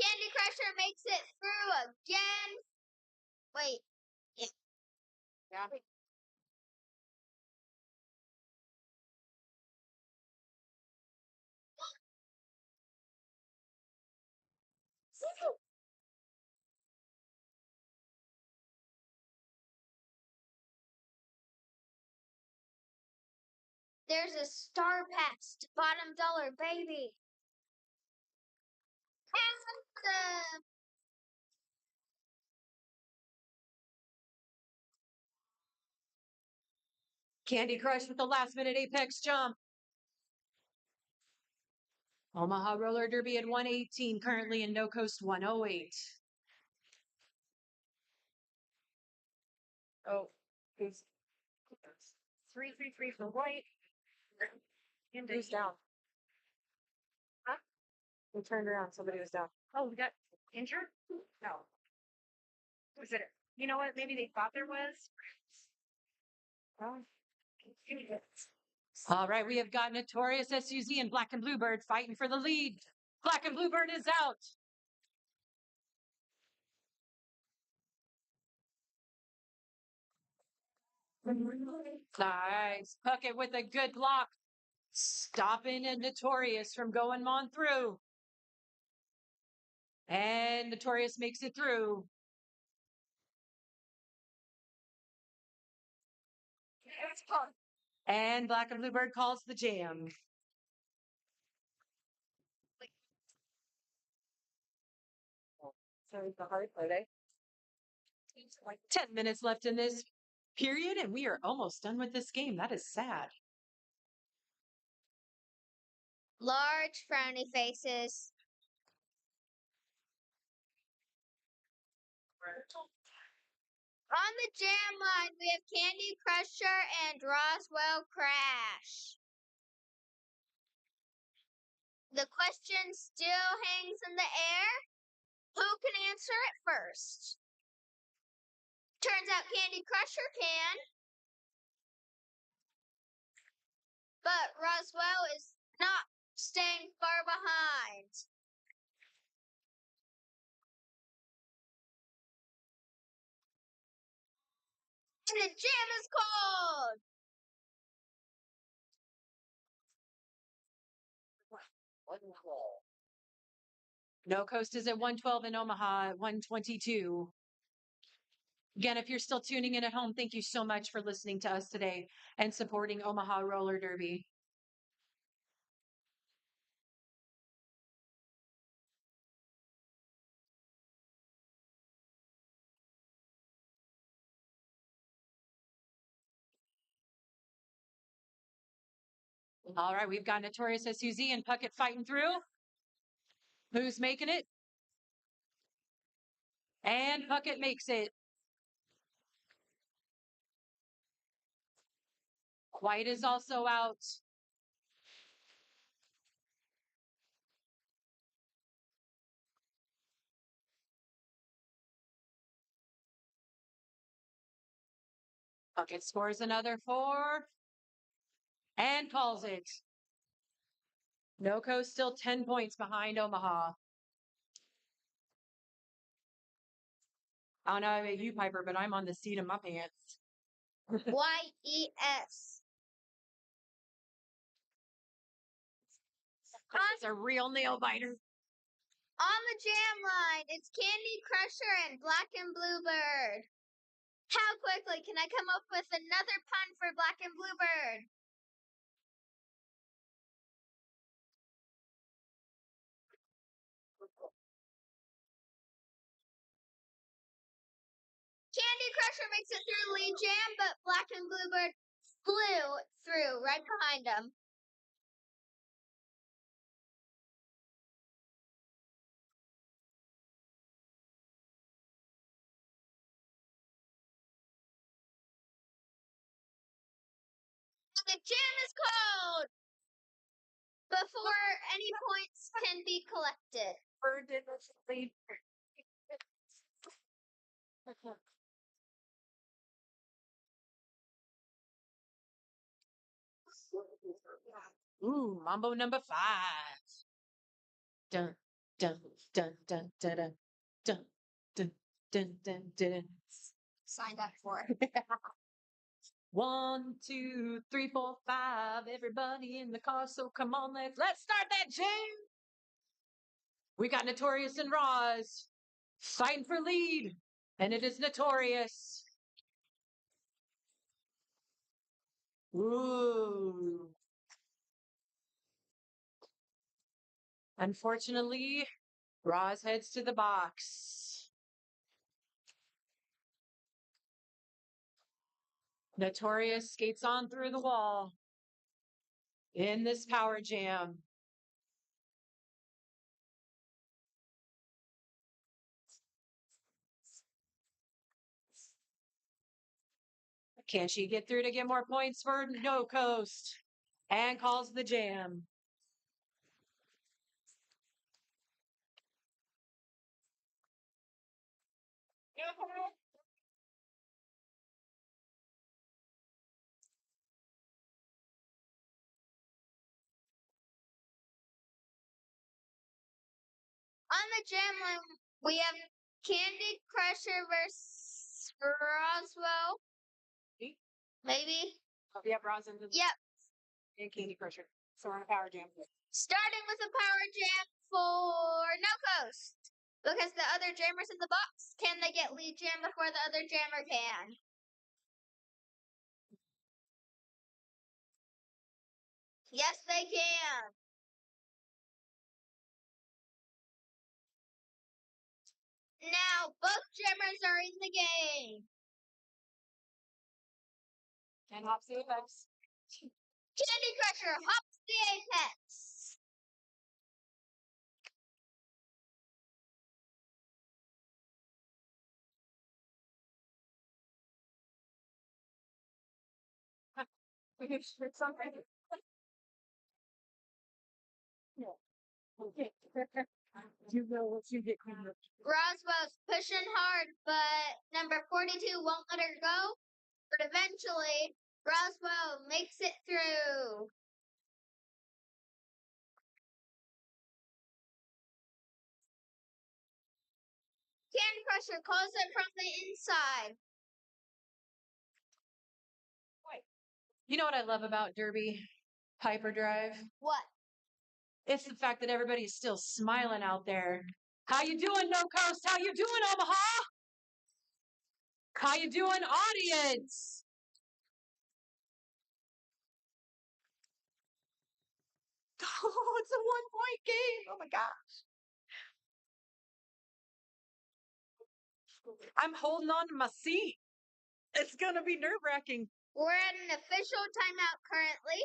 B: Candy Crusher makes it through again. Wait.
C: Yeah.
B: There's a star past bottom dollar, baby. And
A: Candy Crush with the last minute apex jump. Omaha Roller Derby at 118, currently in No Coast 108.
C: Oh, who's 333 for white? Who's down? Huh? We turned around. Somebody was down. Oh, we got injured? No. Was it? You know what? Maybe they thought there was. Oh.
A: All right, we have got Notorious SUZ and Black and Bluebird fighting for the lead. Black and Bluebird is out. Nice. Puckett with a good block. Stopping a Notorious from going on through. And Notorious makes it through. And Black and Bluebird calls the jam.
C: So it's the hard part, eh?
A: 10 minutes left in this period, and we are almost done with this game. That is sad.
B: large frowny faces. On the jam line, we have Candy Crusher and Roswell Crash. The question still hangs in the air. Who can answer it first? Turns out Candy Crusher can. But Roswell is not staying far behind. And the jam is called.
A: No Coast is at 112 in Omaha at 122. Again, if you're still tuning in at home, thank you so much for listening to us today and supporting Omaha Roller Derby. All right, we've got Notorious SUZ and Puckett fighting through. Who's making it? And Puckett makes it. White is also out. Bucket scores another 4 and calls it. NoCo still 10 points behind Omaha. I don't know about you, Piper, but I'm on the seat of my pants.
B: YES.
A: That's a real nail biter.
B: On the jam line, it's Candy Crusher and Black and Bluebird. How quickly can I come up with another pun for Black and Bluebird? Candy Crusher makes it through lead jam, but Black and Bluebird flew through right behind him. The jam is called before any points can be collected.
C: Bird did this lead.
A: Ooh, Mambo number 5. Dun, dun, dun, dun, dun, dun, dun, dun, dun, dun, dun.
B: Signed up for.
A: 1, 2, 3, 4, 5. Everybody in the car, so come on, let's start that jam. We got Notorious and Roz fighting for lead, and it is Notorious. Ooh. Unfortunately, Roz heads to the box. Notorious skates on through the wall in this power jam. Can she get through to get more points for No Coast? And calls the jam.
B: On the jam line, we have Candy Crusher versus Roswell. Maybe?
A: Yeah, Roz and
B: Yep.
A: Candy Crusher. So we're on a power jam.
B: Starting with a power jam for No Coast. Because the other jammers in the box, can they get lead jam before the other jammer can? Yes, they can. Now, both jammers are in the game.
A: And hops the apex.
B: Candy Crusher hops the apex.
C: It's something. Yeah. Okay. You know what you get.
B: Roswell's pushing hard, but number 42 won't let her go. But eventually, Roswell makes it through. Candy Crusher calls it from the inside.
A: You know what I love about Derby Hyper Drive?
B: What?
A: It's the fact that everybody's still smiling out there. How you doing, No Coast? How you doing, Omaha? How you doing, audience? Oh, it's a 1-point game. Oh my gosh. I'm holding on to my seat. It's gonna be nerve-wracking.
B: We're at an official timeout currently.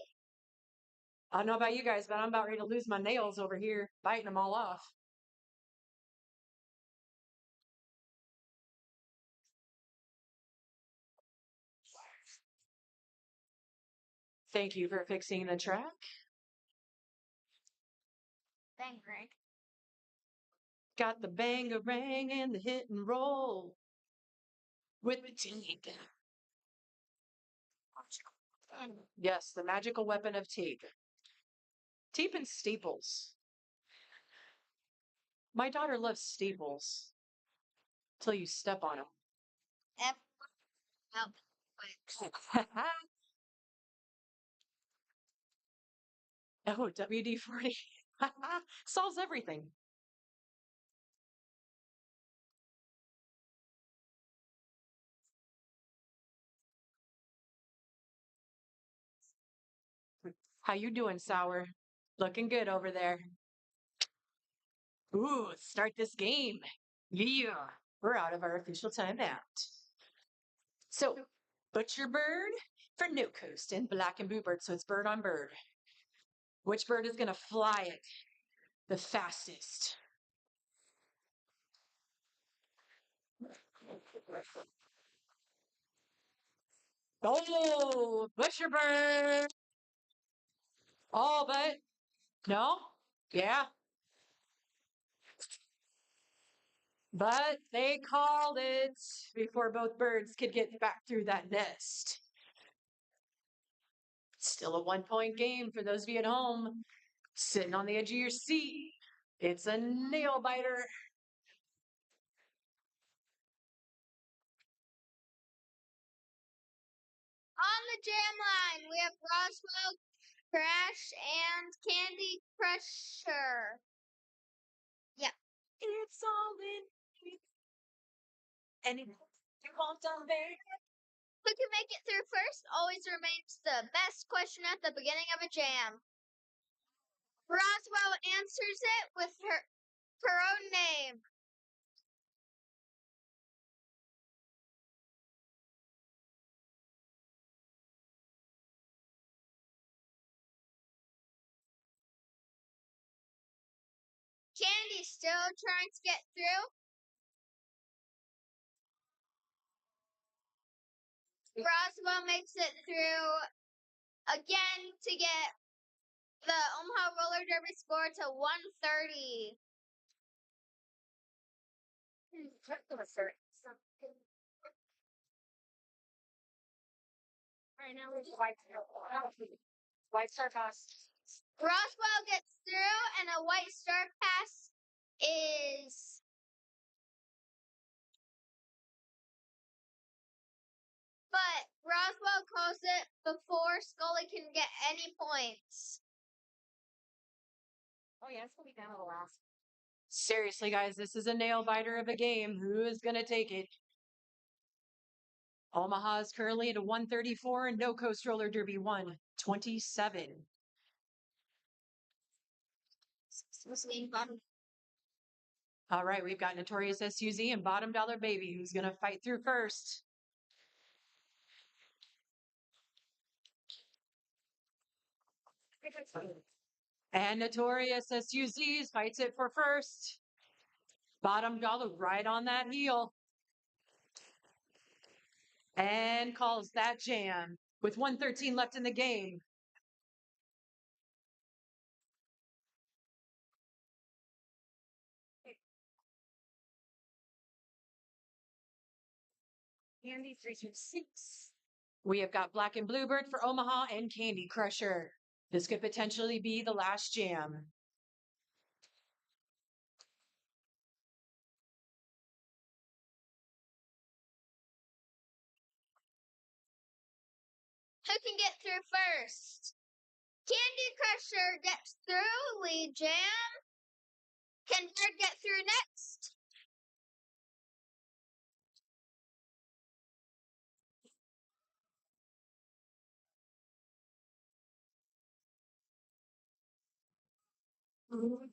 A: I don't know about you guys, but I'm about ready to lose my nails over here, biting them all off. Thank you for fixing the track.
B: Bang, Greg.
A: Got the bangarang and the hit and roll with the tape. Yes, the magical weapon of tape. Tape and staples. My daughter loves staples till you step on them.
B: F. Help.
A: Oh, WD-40 solves everything. How you doing, Sour? Looking good over there. Ooh, let's start this game. Yeah, we're out of our official timeout. So, Butcher Bird for No Coast and Black and Blue Bird. So it's bird on bird. Which bird is going to fly it the fastest? Oh, Butcher Bird. All but no? Yeah. But they called it before both birds could get back through that nest. Still a 1 point game for those of you at home sitting on the edge of your seat. It's a nail biter.
B: On the jam line, we have Roswell, Crash, and Candy Crusher. Yeah.
A: It's all in me. And it won't obey.
B: Who can make it through first always remains the best question at the beginning of a jam. Roswell answers it with her own name. Candy's still trying to get through. Roswell makes it through again to get the Omaha Roller Derby score to 130.
C: Right now, it's White Star Pass.
B: Roswell gets through, and a White Star Pass is but Roswell calls it before Scully can get any points.
C: Oh, yeah, it's going to be down to the last.
A: Seriously, guys, this is a nail biter of a game. Who is going to take it? Omaha is currently at a 134 and No Coast Roller Derby 127. All right, we've got Notorious SUZ and Bottom Dollar Baby. Who's going to fight through first? And Notorious SUZ fights it for first. Bottom Dollar right on that heel. And calls that jam with 113 left in the game.
C: Candy 326.
A: We have got Black and Bluebird for Omaha and Candy Crusher. This could potentially be the last jam.
B: Who can get through first? Candy Crusher gets through. Lead jam. Can Bird get through next? Bird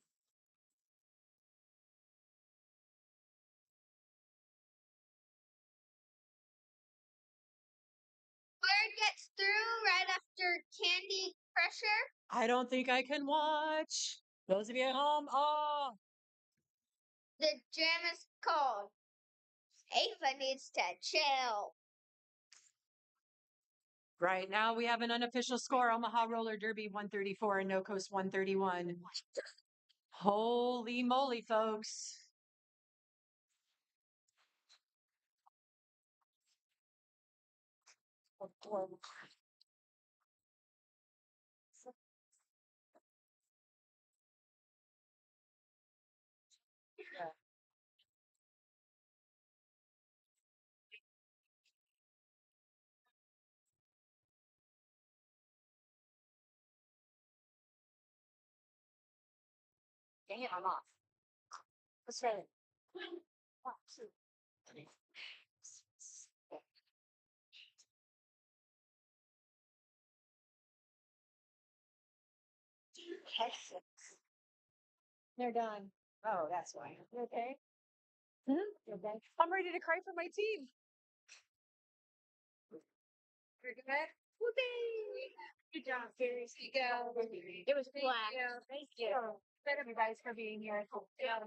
B: gets through right after Candy Crusher.
A: I don't think I can watch. Those of you at home, oh,
B: The jam is called. Ava needs to chill.
A: Right now we have an unofficial score: Omaha Roller Derby 134 and No Coast 131. Holy moly, folks.
C: Dang it, I'm off. Let's try it. 1, 2, 3. They're done. Oh, that's why. You okay? You okay?
A: I'm ready to cry for my team.
C: You're good? Whoopee! Good job, Fierce. You go. It was black. Thank you. Thank you guys for being here. Yeah.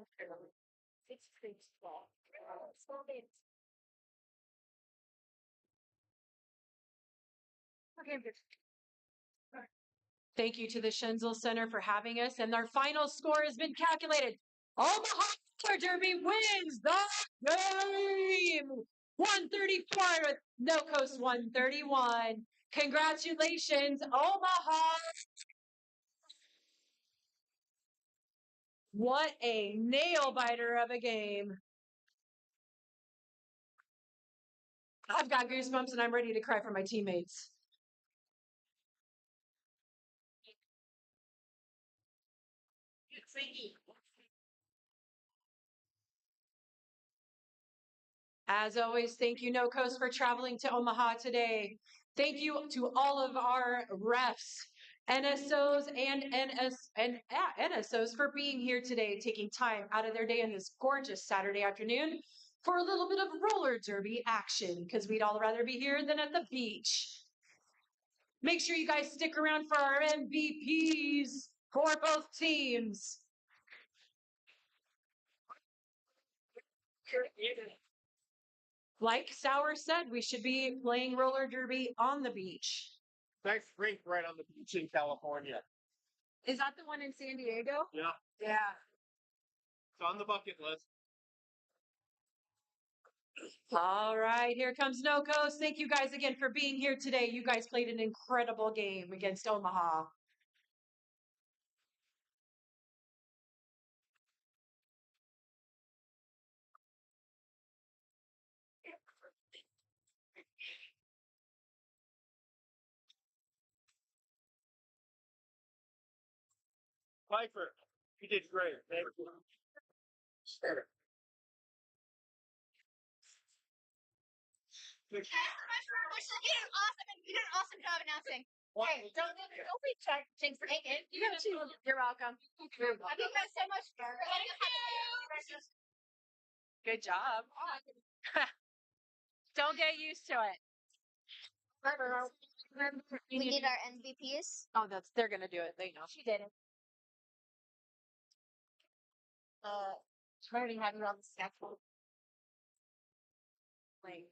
C: It's pretty small. Small bits. Okay, good.
A: Thank you to the Schenzel Center for having us. And our final score has been calculated. Omaha Roller Derby wins the game. 134, No Coast 131. Congratulations, Omaha. What a nail biter of a game. I've got goosebumps and I'm ready to cry for my teammates. As always, thank you, No Coast, for traveling to Omaha today. Thank you to all of our refs, NSOs, and NSOs for being here today, taking time out of their day on this gorgeous Saturday afternoon for a little bit of roller derby action, because we'd all rather be here than at the beach. Make sure you guys stick around for our MVPs for both teams. Like Sauer said, we should be playing roller derby on the beach.
D: Nice rink right on the beach in California.
C: Is that the one in San Diego?
D: Yeah,
C: Yeah.
D: it's on the bucket list.
A: All right, here comes No Coast. Thank you guys again for being here today. You guys played an incredible game against Omaha.
D: Piper, you did great. Thank you. Sure.
B: You did an awesome job announcing.
D: What?
B: Hey, don't be jinx for taking.
C: You're welcome.
B: Thank you guys so much.
C: Good job. Don't get used to it.
B: We need our MVPs.
C: Oh, they're gonna do it. They know.
B: She did it.
C: I already have it on the scaffold. Like